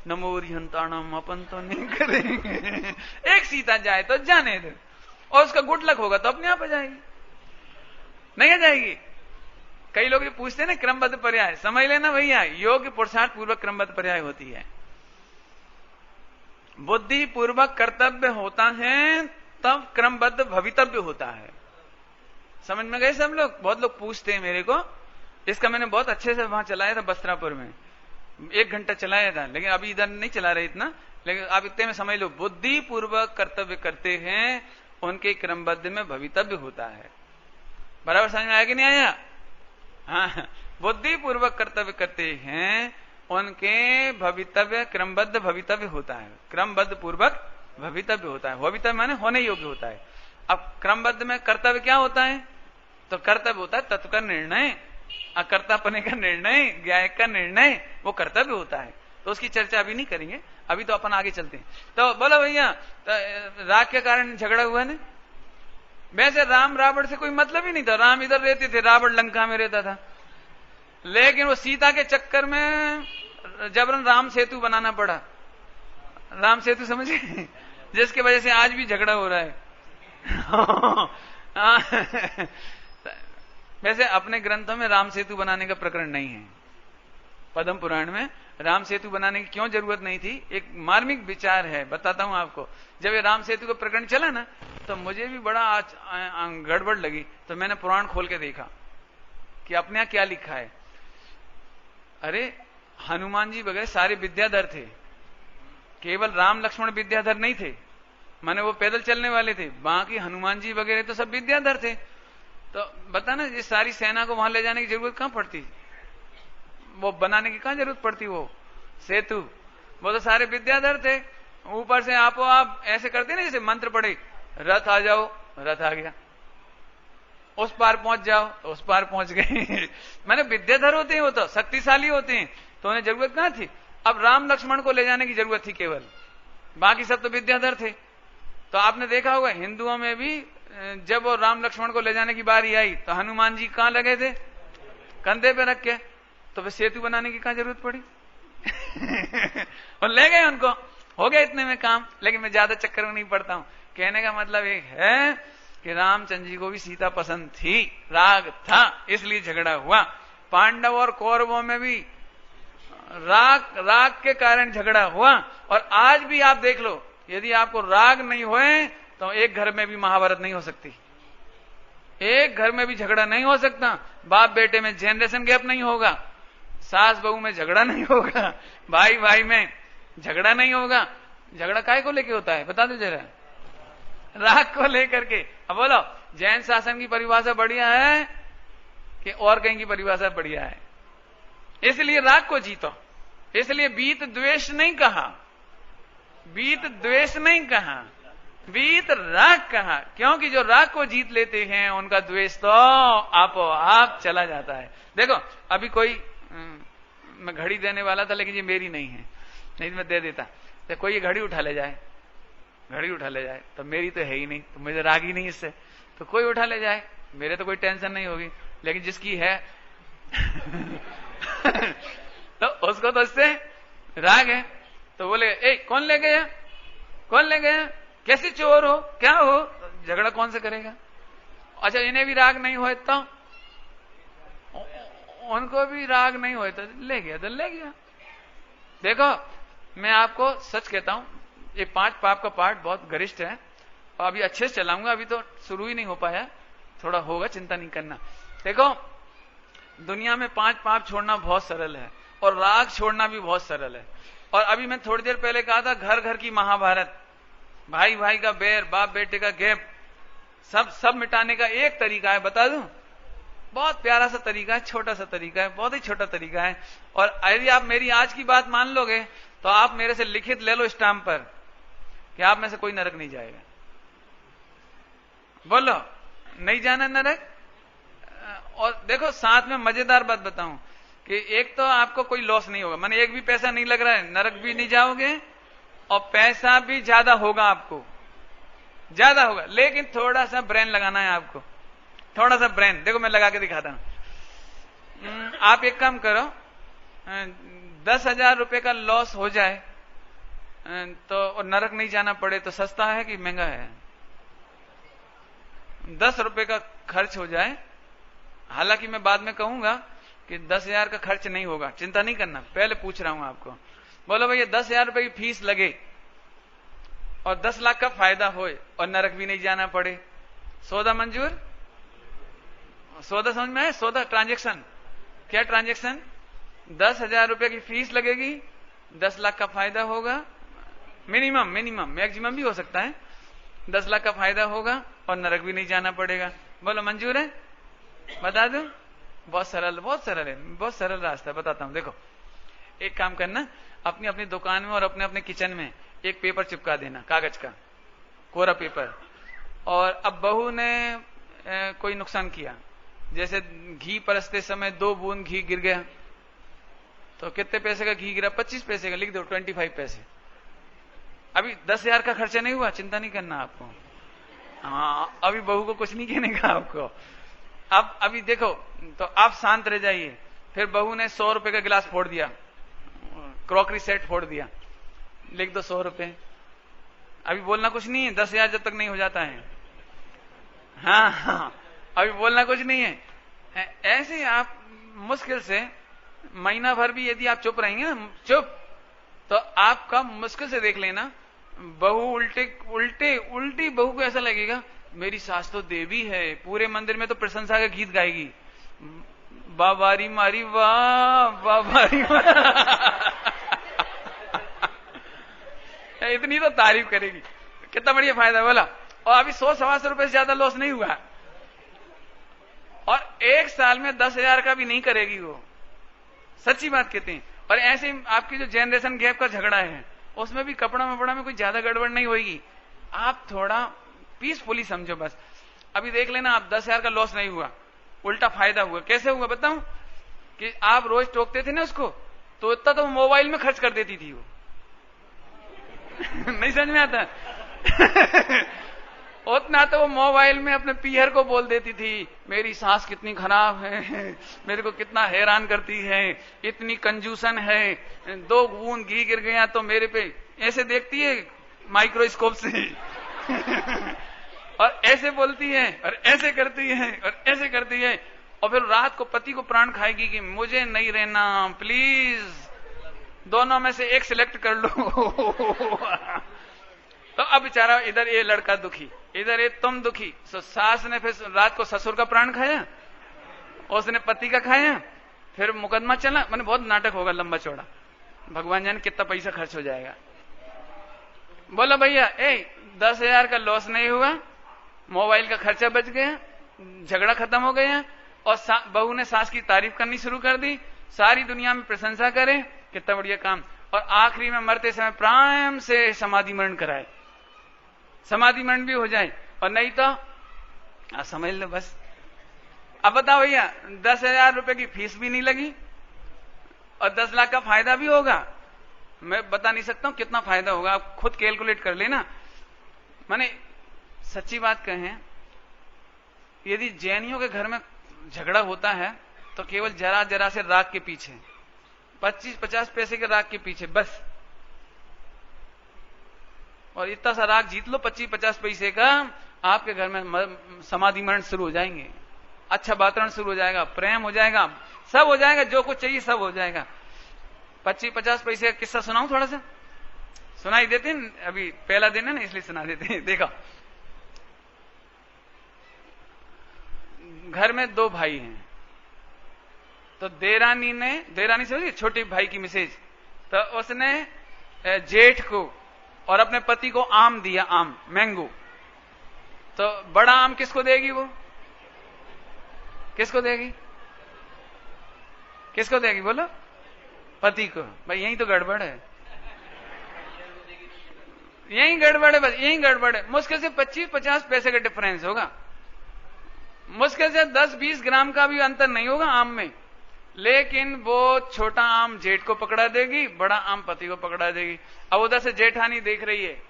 नमोरी हंताणम, अपन तो नहीं करेंगे। एक सीता जाए तो जाने दे, और उसका गुड लक होगा तो अपने आप आ जाएगी, नहीं आ जाएगी। कई लोग पूछते हैं ना क्रमबद्ध पर्याय, समझ लेना भैया, योग्य पुरुषार्थ पूर्वक क्रमबद्ध पर्याय होती है। बुद्धि पूर्वक कर्तव्य होता है, तब क्रमबद्ध भवितव्य होता है। समझ में गए सब लोग? बहुत लोग पूछते हैं मेरे को, इसका मैंने बहुत अच्छे से वहां चलाया था बस्त्रापुर में, 1 घंटा चलाया था, लेकिन अभी इधर नहीं चला रहे इतना, लेकिन आप इतने में समझ लो, बुद्धि पूर्वक कर्तव्य करते हैं, उनके क्रमबद्ध में भवितव्य होता है। बराबर समझ में आया कि नहीं आया? हाँ, बुद्धि पूर्वक कर्तव्य करते हैं, उनके भवितव्य क्रमबद्ध भवितव्य होता है, क्रमबद्ध पूर्वक भवितव्य होता है। भवितव्य माने होने योग्य होता है। अब क्रमबद्ध में कर्तव्य क्या होता है? तो कर्तव्य होता है तत्व का निर्णय, अकर्तापने का निर्णय, गायक का निर्णय वो कर्तव्य होता है। तो उसकी चर्चा अभी नहीं करेंगे, अभी तो अपन आगे चलते हैं। तो बोलो भैया, तो राग के कारण झगड़ा हुआ ना। वैसे राम रावण से कोई मतलब ही नहीं था, राम इधर रहते थे, रावण लंका में रहता था। लेकिन वो सीता के चक्कर में जबरन राम सेतु बनाना पड़ा। राम सेतु समझे, जिसकी वजह से आज भी झगड़ा हो रहा है। वैसे अपने ग्रंथों में राम सेतु बनाने का प्रकरण नहीं है। पद्म पुराण में राम सेतु बनाने की क्यों जरूरत नहीं थी, एक मार्मिक विचार है, बताता हूं आपको। जब ये राम सेतु का प्रकरण चला ना, तो मुझे भी बड़ा गड़बड़ लगी। तो मैंने पुराण खोल के देखा कि अपने यहां क्या लिखा है। अरे हनुमान जी वगैरह सारे विद्याधर थे, केवल राम लक्ष्मण विद्याधर नहीं थे, माने वो पैदल चलने वाले थे। बाकी हनुमान जी वगैरह तो सब विद्याधर थे। तो बता ना, ये सारी सेना को वहां ले जाने की जरूरत कहां पड़ती, वो बनाने की कहां जरूरत पड़ती, वो सेतु, वो तो सारे विद्याधर थे। ऊपर से आप ऐसे करते ना, जैसे मंत्र पढ़े, रथ आ जाओ, रथ आ गया, उस पार पहुंच जाओ तो उस पार पहुंच गए। मैंने विद्याधर होते हैं, वो तो शक्तिशाली होते हैं, तो उन्हें जरूरत कहां थी। अब राम लक्ष्मण को ले जाने की जरूरत थी केवल, बाकी सब तो विद्याधर थे। तो आपने देखा होगा हिंदुओं में भी जब वो राम लक्ष्मण को ले जाने की बारी आई तो हनुमान जी कहां लगे थे, कंधे पे रख के। तो फिर सेतु बनाने की कहां जरूरत पड़ी। और ले गए उनको, हो गया इतने में काम। लेकिन मैं ज्यादा चक्कर में नहीं पड़ता हूं। कहने का मतलब एक है कि रामचंद्र जी को भी सीता पसंद थी, राग था, इसलिए झगड़ा हुआ। पांडव और कौरवों में भी राग के कारण झगड़ा हुआ। और आज भी आप देख लो, यदि आपको राग नहीं होए तो एक घर में भी महाभारत नहीं हो सकती, एक घर में भी झगड़ा नहीं हो सकता, बाप बेटे में जनरेशन गैप नहीं होगा, सास बहू में झगड़ा नहीं होगा, भाई भाई में झगड़ा नहीं होगा। झगड़ा काहे को लेके होता है बता दो जरा, राग को लेकर के। अब बोलो, जैन शासन की परिभाषा बढ़िया है कि और कहीं की परिभाषा बढ़िया है। इसलिए राग को जीतो, इसलिए बीत द्वेष नहीं कहा, बीत द्वेष नहीं कहा, बीत राग कहा। क्योंकि जो राग को जीत लेते हैं उनका द्वेष तो आप चला जाता है। देखो अभी कोई मैं घड़ी देने वाला था, लेकिन ये मेरी नहीं है, नहीं मैं दे देता। तो कोई ये घड़ी उठा ले जाए, घड़ी उठा ले जाए, तो मेरी तो है ही नहीं, तो मुझे राग ही नहीं इससे। तो कोई उठा ले जाए, मेरे तो कोई टेंशन नहीं होगी, लेकिन जिसकी है तो उसको तो इससे राग है। तो बोले, ए कौन ले गया, कौन ले गया, कैसे चोर हो, क्या हो, झगड़ा कौन से करेगा। अच्छा इन्हें भी राग नहीं हो तो उनको भी राग नहीं हो तो ले गया, तो ले गया। देखो मैं आपको सच कहता हूं, ये 5 पाप का पाठ बहुत गरिष्ठ है और अभी अच्छे से चलाऊंगा, अभी तो शुरू ही नहीं हो पाया, थोड़ा होगा, चिंता नहीं करना। देखो दुनिया में 5 पाप छोड़ना बहुत सरल है और राग छोड़ना भी बहुत सरल है। और अभी मैं थोड़ी देर पहले कहा था, घर घर की महाभारत, भाई भाई का बैर, बाप बेटे का गैप, सब मिटाने का एक तरीका है, बता दूं, बहुत प्यारा सा तरीका है, छोटा सा तरीका है, बहुत ही छोटा तरीका है। और यदि आप मेरी आज की बात मान लोगे तो आप मेरे से लिखित ले लो स्टाम्प पर कि आप में से कोई नरक नहीं जाएगा। बोलो नहीं जाना नरक। और देखो साथ में मजेदार बात बताऊं कि एक तो आपको कोई लॉस नहीं होगा, माने एक भी पैसा नहीं लग रहा है, नरक भी नहीं जाओगे और पैसा भी ज्यादा होगा, आपको ज्यादा होगा, लेकिन थोड़ा सा ब्रेन लगाना है आपको, थोड़ा सा ब्रेन। देखो मैं लगा के दिखाता हूं। आप एक काम करो, 10,000 रुपए का लॉस हो जाए तो और नरक नहीं जाना पड़े तो सस्ता है कि महंगा है। 10 रुपए का खर्च हो जाए, हालांकि मैं बाद में कहूंगा कि 10,000 का खर्च नहीं होगा, चिंता नहीं करना, पहले पूछ रहा हूं आपको। बोलो भैया 10,000 रुपए की फीस लगे और 10 लाख का फायदा होए और नरक भी नहीं जाना पड़े, सौदा मंजूर। सौदा समझ में है, सौदा ट्रांजैक्शन, क्या ट्रांजैक्शन, 10,000 रुपए की फीस लगेगी, 10 लाख का फायदा होगा, मिनिमम, मैक्सिमम भी हो सकता है, 10 लाख का फायदा होगा और नरक भी नहीं जाना पड़ेगा। बोलो मंजूर है, बता दूं। बहुत सरल, बहुत सरल है, बहुत सरल रास्ता है, बताता हूं। देखो एक काम करना, अपनी अपनी दुकान में और अपने अपने किचन में एक पेपर चिपका देना, कागज का कोरा पेपर। और अब बहू ने कोई नुकसान किया, जैसे घी परसते समय 2 बूंद घी गिर गया तो कितने पैसे का घी गिरा? 25 पैसे का, लिख दो 25 पैसे। अभी 10,000 का खर्चा नहीं हुआ, चिंता नहीं करना आपको। हाँ, अभी बहू को कुछ नहीं कहने का आपको। अब अभी देखो तो आप शांत रह जाइए। फिर बहू ने 100 रुपए का गिलास फोड़ दिया, क्रॉकरी सेट फोड़ दिया, लिख दो 100 रुपए। अभी बोलना कुछ नहीं है, 10,000 जब तक नहीं हो जाता है। हाँ, अभी बोलना कुछ नहीं है। ऐसे आप मुश्किल से महीना भर भी यदि आप चुप रहेंगे ना, चुप, तो आपका मुश्किल से देख लेना बहू उल्टी बहू को ऐसा लगेगा मेरी सास तो देवी है, पूरे मंदिर में तो प्रशंसा का गीत गाएगी, बाबारी मारी वाह, बाबारी इतनी तो तारीफ करेगी, कितना बढ़िया फायदा बोला। और अभी 100-125 रुपए से ज्यादा लॉस नहीं हुआ, और 1 साल में 10,000 का भी नहीं करेगी वो, सच्ची बात कहते हैं। और ऐसे ही आपकी जो जनरेशन गैप का झगड़ा है उसमें भी कपड़ा मपड़ा में कोई ज्यादा गड़बड़ नहीं होगी। आप थोड़ा पीसफुली समझो बस। अभी देख लेना आप 10,000 का लॉस नहीं हुआ, उल्टा फायदा हुआ। कैसे हुआ बताऊं? कि आप रोज टोकते थे ना उसको, तो इतना तो मोबाइल में खर्च कर देती थी वो। नहीं समझ में आता? उतना तो वो मोबाइल में अपने पीहर को बोल देती थी मेरी सास कितनी खराब है, मेरे को कितना हैरान करती है, इतनी कंजूसन है, 2 बूंद घी गिर गया तो मेरे पे ऐसे देखती है माइक्रोस्कोप से और ऐसे बोलती है और ऐसे करती है और ऐसे करती है, और फिर रात को पति को प्राण खाएगी कि मुझे नहीं रहना, प्लीज दोनों में से एक सिलेक्ट कर लो। तो अब बेचारा इधर ये लड़का दुखी, इधर ये तुम दुखी। तो सास ने फिर रात को ससुर का प्राण खाया, उसने पति का खाया, फिर मुकदमा चला। मैंने बहुत नाटक होगा लंबा चौड़ा, भगवान जाने कितना पैसा खर्च हो जाएगा। बोला भैया 10,000 का लॉस नहीं हुआ, मोबाइल का खर्चा बच गया, झगड़ा खत्म हो गया, और बहू ने सास की तारीफ करनी शुरू कर दी, सारी दुनिया में प्रशंसा करे, कितना बढ़िया काम। और आखिरी में मरते समय प्राण से समाधि मरण कराए, समाधि मरण भी हो जाए, और नहीं तो समझ लो बस। अब बताओ भैया 10,000 रुपए की फीस भी नहीं लगी और 10 लाख का फायदा भी होगा। मैं बता नहीं सकता हूं कितना फायदा होगा, आप खुद कैलकुलेट कर लेना। माने सच्ची बात कहें, यदि जैनियों के घर में झगड़ा होता है तो केवल जरा जरा से राग के पीछे, 25-50 पैसे के राग के पीछे बस, और इतना सा राग जीत लो 25-50 पैसे का, आपके घर में समाधि मरण शुरू हो जाएंगे, अच्छा वातावरण शुरू हो जाएगा, प्रेम हो जाएगा, सब हो जाएगा, जो कुछ चाहिए सब हो जाएगा। 25-50 पैसे का किस्सा सुनाऊं थोड़ा सा? सुनाई देते हैं, अभी पहला दिन है ना इसलिए सुना देते हैं। देखो घर में 2 भाई हैं, तो देरानी से छोटे भाई की मिसेज, तो उसने जेठ को और अपने पति को आम दिया, आम मैंगो। तो बड़ा आम किसको देगी वो? किसको देगी? किसको देगी बोलो? पति को। भाई यही तो गड़बड़ है, यही गड़बड़ है, बस यही गड़बड़ है। मुश्किल से 25-50 पैसे का डिफरेंस होगा, मुश्किल से 10-20 ग्राम का भी अंतर नहीं होगा आम में, लेकिन वो छोटा आम जेठ को पकड़ा देगी, बड़ा आम पति को पकड़ा देगी। अब उधर से जेठानी देख रही है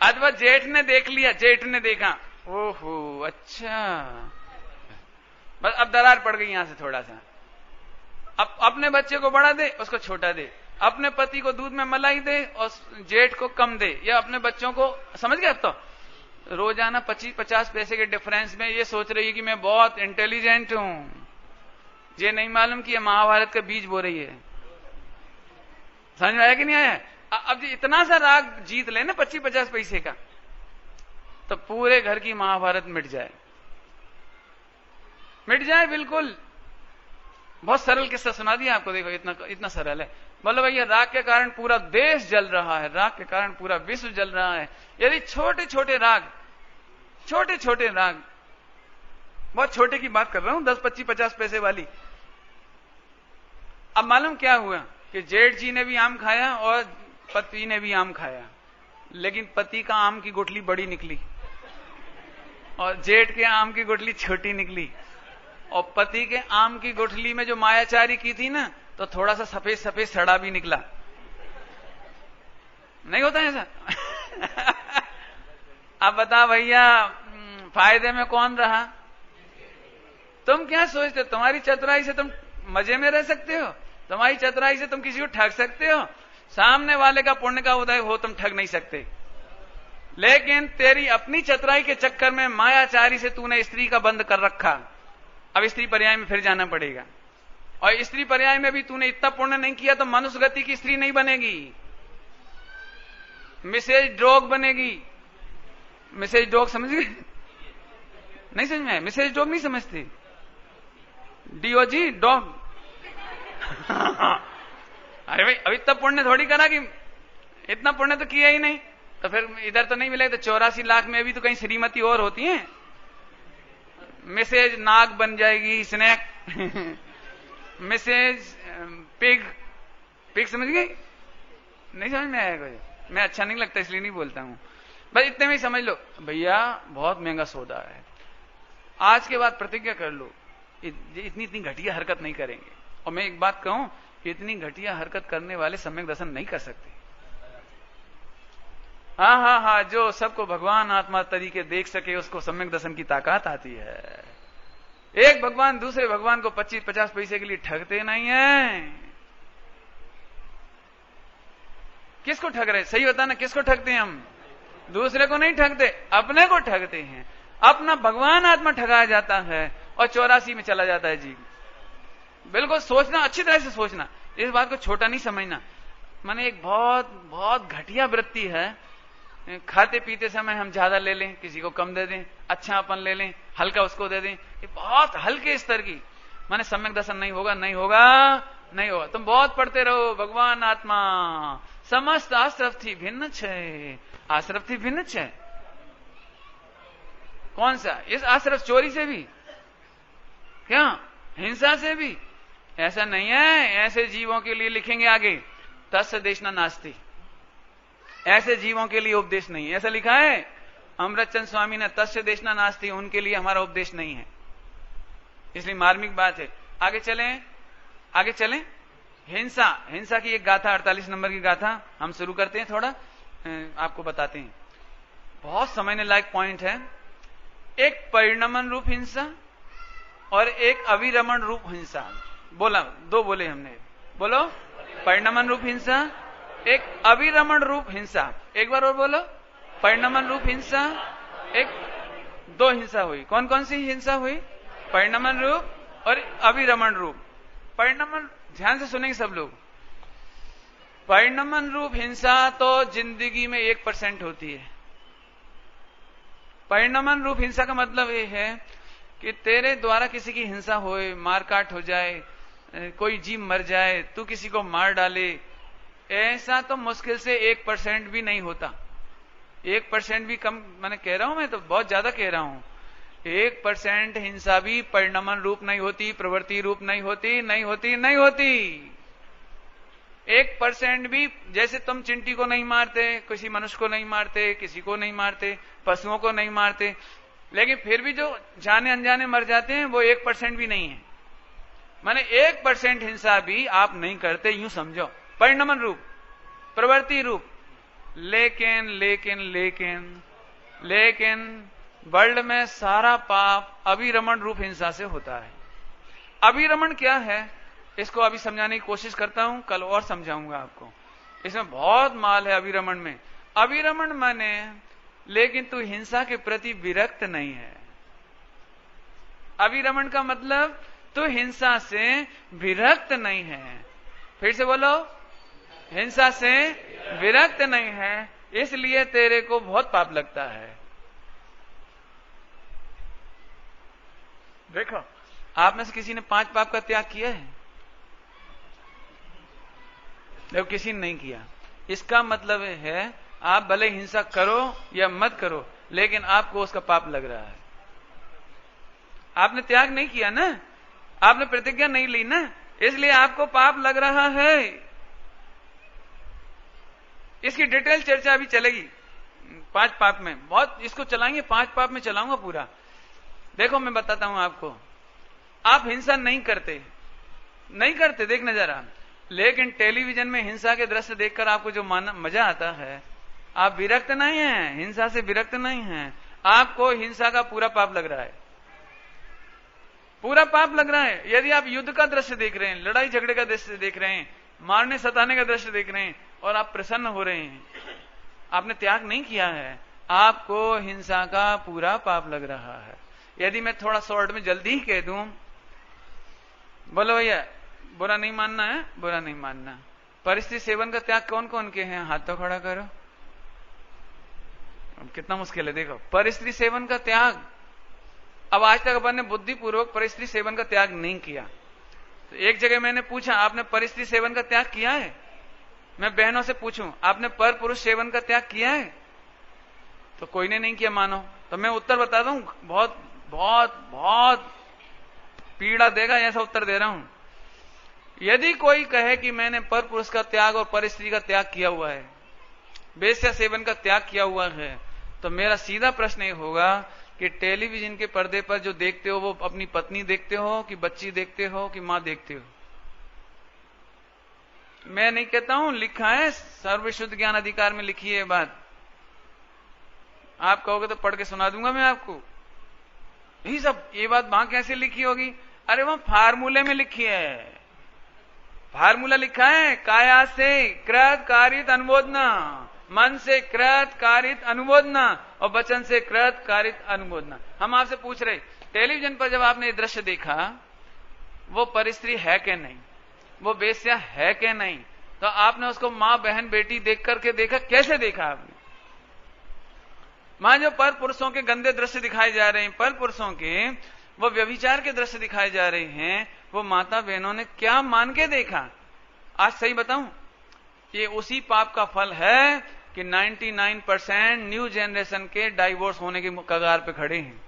अथवा जेठ ने देख लिया, जेठ ने देखा, ओहो अच्छा, बस अब दरार पड़ गई यहां से थोड़ा सा। अब अपने बच्चे को बड़ा दे, उसको छोटा दे, अपने पति को दूध में मलाई दे और जेठ को कम दे, या अपने बच्चों को, समझ गए? अब तो रोजाना 25-50 पैसे के डिफरेंस में ये सोच रही है कि मैं बहुत इंटेलिजेंट हूं, ये नहीं मालूम कि ये महाभारत का बीज बो रही है। समझ में आया कि नहीं आया? अब इतना सा राग जीत ले ना 25-50 पैसे का, तो पूरे घर की महाभारत मिट जाए, मिट जाए बिल्कुल। बहुत सरल किस्सा सुना दिया आपको, देखो इतना सरल है। बोलो भैया राग के कारण पूरा देश जल रहा है, राग के कारण पूरा विश्व जल रहा है। यदि छोटे छोटे राग, बहुत छोटे की बात कर रहा हूं, 10, 25, 50 पैसे वाली। अब मालूम क्या हुआ कि जेठ जी ने भी आम खाया और पति ने भी आम खाया, लेकिन पति का आम की गुठली बड़ी निकली और जेठ के आम की गुठली छोटी निकली, और पति के आम की गुठली में जो मायाचारी की थी ना, तो थोड़ा सा सफेद सफेद सड़ा भी निकला। नहीं होता है ऐसा? अब बता भैया, फायदे में कौन रहा? तुम क्या सोचते हो? तुम्हारी चतुराई से तुम मजे में रह सकते हो? तुम्हारी चतुराई से तुम किसी को ठग सकते हो? सामने वाले का पुण्य का उदय हो तुम ठग नहीं सकते। लेकिन तेरी अपनी चतुराई के चक्कर में मायाचारी से तूने स्त्री का बंद कर रखा। अब स्त्री पर्याय में फिर जाना पड़ेगा, और स्त्री पर्याय में भी तूने इतना पुण्य नहीं किया तो मनुष्य गति की स्त्री नहीं बनेगी, मिसेज डॉग बनेगी। मिसेज डॉग समझ गए? नहीं समझ में? मिसेज डॉग नहीं समझती? DOG dog. अरे भाई, अब इतना पुण्य थोड़ी करा कि इतना पुण्य तो किया ही नहीं, तो फिर इधर तो नहीं मिले, तो 84 लाख में भी तो कहीं श्रीमती और होती है। मिसेज नाग बन जाएगी, स्नैक। Mrs pig. पिग समझ गई? नहीं समझ में आया कोई? मैं अच्छा नहीं लगता इसलिए नहीं बोलता हूं, बस इतने में ही समझ लो भैया बहुत महंगा सौदा है। आज के बाद प्रतिज्ञा कर लो इतनी घटिया हरकत नहीं करेंगे। और मैं एक बात कहूं, इतनी घटिया हरकत करने वाले सम्यक दर्शन नहीं कर सकते। हाँ, जो सबको भगवान आत्मा तरीके देख सके उसको सम्यक दर्शन की ताकत आती है। एक भगवान दूसरे भगवान को 25-50 पैसे के लिए ठगते नहीं है। किसको ठग रहे? सही होता ना, किसको ठगते हैं हम? दूसरे को नहीं ठगते, अपने को ठगते हैं। अपना भगवान आत्मा ठगाया जाता है और 84 में चला जाता है जी। बिल्कुल सोचना, अच्छी तरह से सोचना, इस बात को छोटा नहीं समझना। माने एक बहुत बहुत घटिया वृत्ति है, खाते पीते समय हम ज्यादा ले लें, किसी को कम दे दें, अच्छा अपन ले लें, हल्का उसको दे दें, ये बहुत हल्के स्तर की। माने सम्यक दर्शन नहीं होगा, नहीं होगा, नहीं होगा। तुम बहुत पढ़ते रहो भगवान आत्मा समस्त आश्रफ थी भिन्न छे। आश्रफ थी भिन्न छे कौन सा? इस आश्रफ चोरी से भी क्या, हिंसा से भी? ऐसा नहीं है। ऐसे जीवों के लिए लिखेंगे आगे तस्य देशना नास्ति, ऐसे जीवों के लिए उपदेश नहीं। ऐसा लिखा है अमृतचंद स्वामी ने, तस्य देशना नास्ति, उनके लिए हमारा उपदेश नहीं है। इसलिए मार्मिक बात है। आगे चलें। हिंसा की एक गाथा, 48 नंबर की गाथा हम शुरू करते हैं। थोड़ा आपको बताते हैं, बहुत समझने लायक पॉइंट है। एक परिणमन रूप हिंसा और एक अविरमण रूप हिंसा। बोला, दो बोले हमने, बोलो। परिणमन रूप हिंसा, एक अविरमण रूप हिंसा। एक बार और बोलो, परिणमन रूप हिंसा, एक दो हिंसा हुई। कौन कौन सी हिंसा हुई? परिणमन रूप और अविरमण रूप। परिणमन, ध्यान से सुनेंगे सब लोग। परिणमन रूप हिंसा तो जिंदगी में 1% होती है। परिणमन रूप हिंसा का मतलब ये है कि तेरे द्वारा किसी की हिंसा होए, मारकाट हो जाए, कोई जीव मर जाए, तू किसी को मार डाले, ऐसा तो मुश्किल से 1% भी नहीं होता। 1% भी कम, मैंने कह रहा हूं, मैं तो बहुत ज्यादा कह रहा हूं। 1% हिंसा भी परिणमन रूप नहीं होती, प्रवृत्ति रूप नहीं होती, नहीं होती। 1% भी, जैसे तुम चिंटी को नहीं मारते, किसी मनुष्य को नहीं मारते, किसी को नहीं मारते, पशुओं को नहीं मारते, लेकिन फिर भी जो जाने अनजाने मर जाते हैं वो 1% भी नहीं है। माने 1% हिंसा भी आप नहीं करते, यूं समझो, परिणमन रूप, प्रवृत्ति रूप। लेकिन वर्ल्ड में सारा पाप अविरमण रूप हिंसा से होता है। अविरमण क्या है, इसको अभी समझाने की कोशिश करता हूं, कल और समझाऊंगा आपको। इसमें बहुत माल है अविरमण में। अविरमण माने, लेकिन तू हिंसा के प्रति विरक्त नहीं है। अविरमण का मतलब तू हिंसा से विरक्त नहीं है। फिर से बोलो, हिंसा से विरक्त नहीं है, इसलिए तेरे को बहुत पाप लगता है। देखो, आप में से किसी ने 5 पाप का त्याग किया है? देखो, किसी ने नहीं किया। इसका मतलब है आप भले हिंसा करो या मत करो, लेकिन आपको उसका पाप लग रहा है। आपने त्याग नहीं किया ना, आपने प्रतिज्ञा नहीं ली ना, इसलिए आपको पाप लग रहा है। इसकी डिटेल चर्चा अभी चलेगी, 5 पाप में बहुत इसको चलाएंगे, 5 पाप में चलाऊंगा पूरा। देखो मैं बताता हूं आपको, आप हिंसा नहीं करते देखना जरा, लेकिन टेलीविजन में हिंसा के दृश्य देखकर आपको जो मजा आता है, आप विरक्त नहीं हैं, हिंसा से विरक्त नहीं हैं, आपको हिंसा का पूरा पाप लग रहा है, पूरा पाप लग रहा है। यदि आप युद्ध का दृश्य देख रहे हैं, लड़ाई झगड़े का दृश्य देख रहे हैं, मारने सताने का दृश्य देख रहे हैं और आप प्रसन्न हो रहे हैं, आपने त्याग नहीं किया है, आपको हिंसा का पूरा पाप लग रहा है। यदि मैं थोड़ा शॉर्ट में जल्दी ही कह दूं, बोलो भैया बुरा नहीं मानना है, बुरा नहीं मानना। परिस्थिति सेवन का त्याग कौन कौन के हैं? हाथ तो खड़ा करो। अब कितना मुश्किल है, देखो परिस्थिति सेवन का त्याग। अब आज तक अपन ने बुद्धिपूर्वक परिस्थिति सेवन का त्याग नहीं किया। तो एक जगह मैंने पूछा, आपने परिस्थिति सेवन का त्याग किया है? मैं बहनों से पूछूं, आपने पर पुरुष सेवन का त्याग किया है? तो कोई ने नहीं किया मानो। तो मैं उत्तर बताता हूं, बहुत बहुत बहुत पीड़ा देगा ऐसा उत्तर दे रहा हूं। यदि कोई कहे कि मैंने पर पुरुष का त्याग और पर स्त्री का त्याग किया हुआ है, वेश्या सेवन का त्याग किया हुआ है, तो मेरा सीधा प्रश्न ये होगा कि टेलीविजन के पर्दे पर जो देखते हो वो अपनी पत्नी देखते हो कि बच्ची देखते हो कि मां देखते हो? मैं नहीं कहता हूं, लिखा है सर्वशुद्ध ज्ञान अधिकार में लिखी है बात। आप कहोगे तो पढ़ के सुना दूंगा मैं आपको। यही सब ये बात वहां कैसे लिखी होगी? अरे वहां फार्मूले में लिखी है, फार्मूला लिखा है, काया से कृत कारित अनुमोदना, मन से कृत कारित अनुमोदना और वचन से कृत कारित अनुमोदना। हम आपसे पूछ रहे, टेलीविजन पर जब आपने ये दृश्य देखा, वो परिस्त्री है कि नहीं, वो वेश्या है कि नहीं, तो आपने उसको मां बहन बेटी देख करके देखा? कैसे देखा आपने? वहां जो पर पुरुषों के गंदे दृश्य दिखाए जा रहे हैं, पर पुरुषों के वो व्यभिचार के दृश्य दिखाए जा रहे हैं, वो माता बहनों ने क्या मान के देखा? आज सही बताऊं, ये उसी पाप का फल है कि 99% न्यू जनरेशन के डाइवोर्स होने के कगार पे खड़े हैं।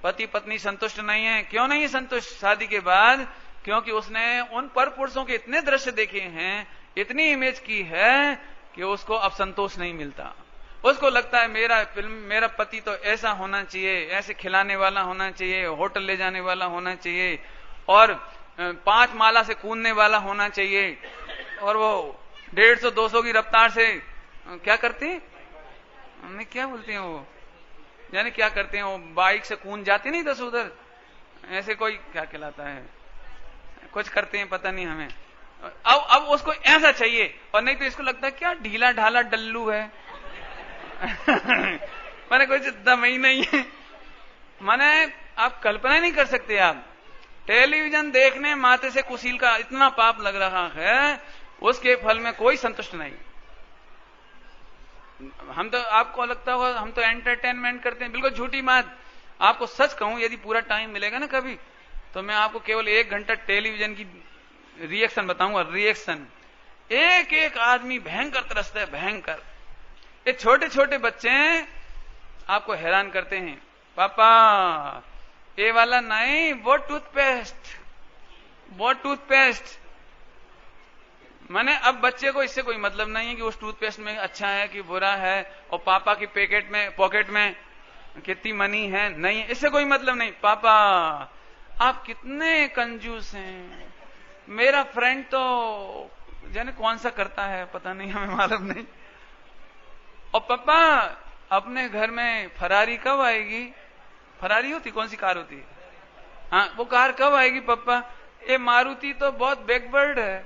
पति पत्नी संतुष्ट नहीं है। क्यों नहीं है संतुष्ट शादी के बाद? क्योंकि उसने उन पर पुरुषों के इतने दृश्य देखे हैं, इतनी इमेज की है कि उसको अब संतोष नहीं मिलता। उसको लगता है मेरा पति तो ऐसा होना चाहिए, ऐसे खिलाने वाला होना चाहिए, होटल ले जाने वाला होना चाहिए और 5 माला से कूदने वाला होना चाहिए, और वो 150-200 की रफ्तार से क्या करते हैं, हमने क्या बोलते हैं वो, यानी क्या करते हैं वो, बाइक से कूद जाते नहीं 10 उधर, ऐसे कोई क्या कहलाता है, कुछ करते हैं पता नहीं हमें। अब उसको ऐसा चाहिए, और नहीं तो इसको लगता है क्या ढीला ढाला डल्लू है मैंने कुछ दम ही नहीं है। माने आप कल्पना नहीं कर सकते। आप टेलीविजन देखने माथे से कुशील का इतना पाप लग रहा है, उसके फल में कोई संतुष्ट नहीं। हम तो, आपको लगता होगा हम तो एंटरटेनमेंट करते हैं, बिल्कुल झूठी बात। आपको सच कहूं, यदि पूरा टाइम मिलेगा ना कभी, तो मैं आपको केवल 1 घंटा टेलीविजन की रिएक्शन बताऊंगा। रिएक्शन, एक एक आदमी भयंकर तरसता है, भयंकर। ये छोटे छोटे बच्चे आपको हैरान करते हैं, पापा ये वाला नहीं, वो टूथपेस्ट, वो टूथपेस्ट। माने अब बच्चे को इससे कोई मतलब नहीं है कि उस टूथपेस्ट में अच्छा है कि बुरा है, और पापा की पॉकेट में कितनी मनी है, नहीं है, इससे कोई मतलब नहीं। पापा आप कितने कंजूस हैं, मेरा फ्रेंड तो जाने कौन सा करता है, पता नहीं, हमें मालूम नहीं। और पापा अपने घर में फरारी कब आएगी? फरारी होती कौन सी कार होती है? हाँ, वो कार कब आएगी पापा? ये मारुति तो बहुत बैकवर्ड है,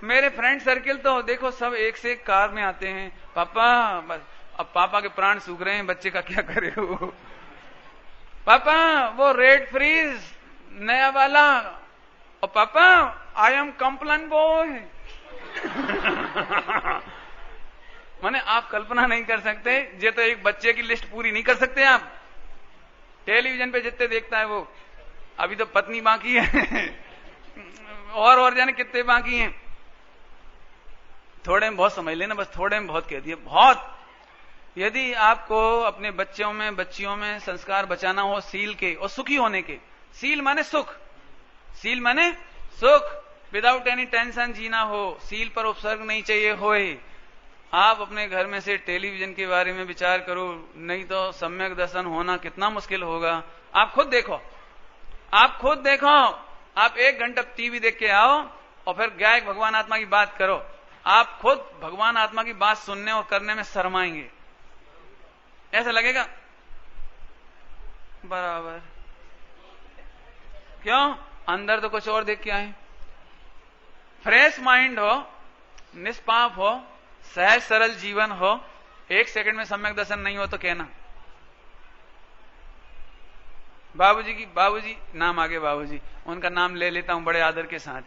मेरे फ्रेंड सर्किल तो देखो सब एक से एक कार में आते हैं। पापा बस, अब पापा के प्राण सूख रहे हैं, बच्चे का क्या करे वो। पापा वो रेड फ्रीज नया वाला, और पापा आई एम कंप्लेन बॉय माने आप कल्पना नहीं कर सकते, ये तो एक बच्चे की लिस्ट पूरी नहीं कर सकते आप। टेलीविजन पे जितने देखता है वो, अभी तो पत्नी बाकी है और जाने कितने बाकी हैं। थोड़े में बहुत समझ लेना, बस थोड़े में बहुत कह दिए, बहुत। यदि आपको अपने बच्चों में बच्चियों में संस्कार बचाना हो सील के और सुखी होने के, सील माने सुख, सील माने सुख, विदाउट एनी टेंशन जीना हो, सील पर उपसर्ग नहीं चाहिए होए, आप अपने घर में से टेलीविजन के बारे में विचार करो, नहीं तो सम्यक दर्शन होना कितना मुश्किल होगा। आप खुद देखो, आप खुद देखो, आप 1 घंटा टीवी देख के आओ और फिर गायक भगवान आत्मा की बात करो, आप खुद भगवान आत्मा की बात सुनने और करने में शर्माएंगे। ऐसा लगेगा बराबर, क्यों? अंदर तो कुछ और देख के आए। फ्रेश माइंड हो, निष्पाप हो, सहज सरल जीवन हो, 1 सेकंड में सम्यक दर्शन नहीं हो तो कहना। बाबूजी नाम आगे, बाबूजी उनका नाम ले लेता हूं बड़े आदर के साथ।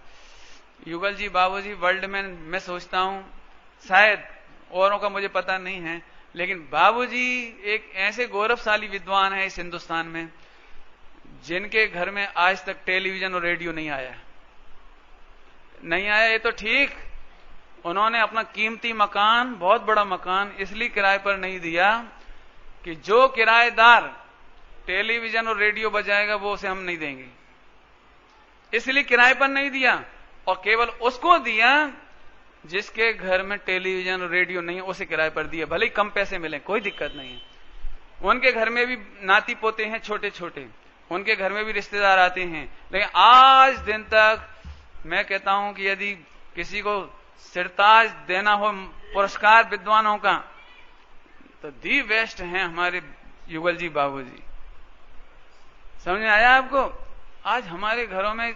युगल जी, बाबूजी वर्ल्ड में मैं सोचता हूं, शायद औरों का मुझे पता नहीं है, लेकिन बाबूजी एक ऐसे गौरवशाली विद्वान है इस हिंदुस्तान में जिनके घर में आज तक टेलीविजन और रेडियो नहीं आया। नहीं आया ये तो ठीक, उन्होंने अपना कीमती मकान, बहुत बड़ा मकान, इसलिए किराए पर नहीं दिया कि जो किराएदार टेलीविजन और रेडियो बजाएगा वो उसे हम नहीं देंगे, इसलिए किराए पर नहीं दिया। और केवल उसको दिया जिसके घर में टेलीविजन और रेडियो नहीं है, उसे किराए पर दिया, भले ही कम पैसे मिले, कोई दिक्कत नहीं है। उनके घर में भी नाती पोते हैं छोटे छोटे, उनके घर में भी रिश्तेदार आते हैं, लेकिन आज दिन तक मैं कहता हूं कि यदि किसी को सिरताज देना हो पुरस्कार विद्वानों का, तो दी बेस्ट हैं हमारे युगल जी बाबूजी। समझ में आया आपको? आज हमारे घरों में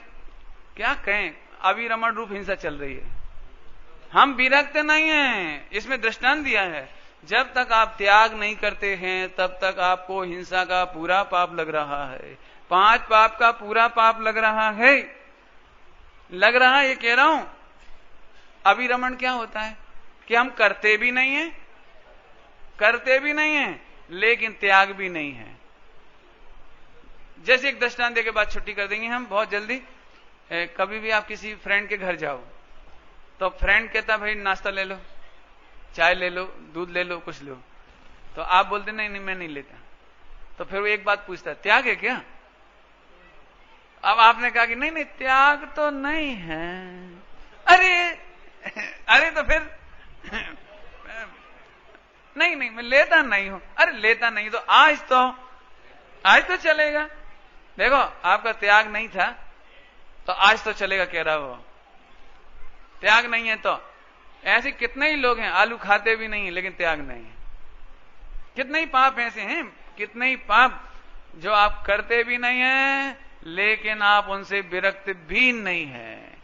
क्या कहें, अविरमण रूप हिंसा चल रही है। हम विरक्त नहीं हैं, इसमें दृष्टांत दिया है। जब तक आप त्याग नहीं करते हैं तब तक आपको हिंसा का पूरा पाप लग रहा है, 5 पाप का पूरा पाप लग रहा है, लग रहा है, ये कह रहा हूं। अविरमण क्या होता है कि हम करते भी नहीं हैं लेकिन त्याग भी नहीं है। जैसे एक दृष्टांत देके बाद छुट्टी कर देंगे हम बहुत जल्दी। कभी भी आप किसी फ्रेंड के घर जाओ तो फ्रेंड कहता भाई नाश्ता ले लो, चाय ले लो, दूध ले लो, कुछ लो, तो आप बोलते नहीं मैं नहीं लेता। तो फिर वो एक बात पूछता, त्याग है क्या? अब आपने कहा कि नहीं त्याग तो नहीं है। अरे तो फिर नहीं मैं लेता नहीं हूं। अरे लेता नहीं तो आज तो चलेगा। देखो आपका त्याग नहीं था तो आज तो चलेगा कह रहा हो, त्याग नहीं है तो। ऐसे कितने ही लोग हैं आलू खाते भी नहीं लेकिन त्याग नहीं है। कितने ही पाप ऐसे हैं, कितने ही पाप जो आप करते भी नहीं है लेकिन आप उनसे विरक्त भी नहीं है।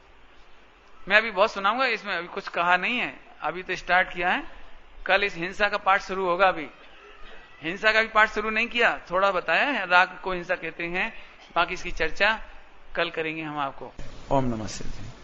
मैं अभी बहुत सुनाऊंगा, इसमें अभी कुछ कहा नहीं है, अभी तो स्टार्ट किया है। कल इस हिंसा का पाठ शुरू होगा, अभी हिंसा का भी पाठ शुरू नहीं किया, थोड़ा बताया है राग को हिंसा कहते हैं, बाकी इसकी चर्चा कल करेंगे हम आपको। ओम नमः शिवाय।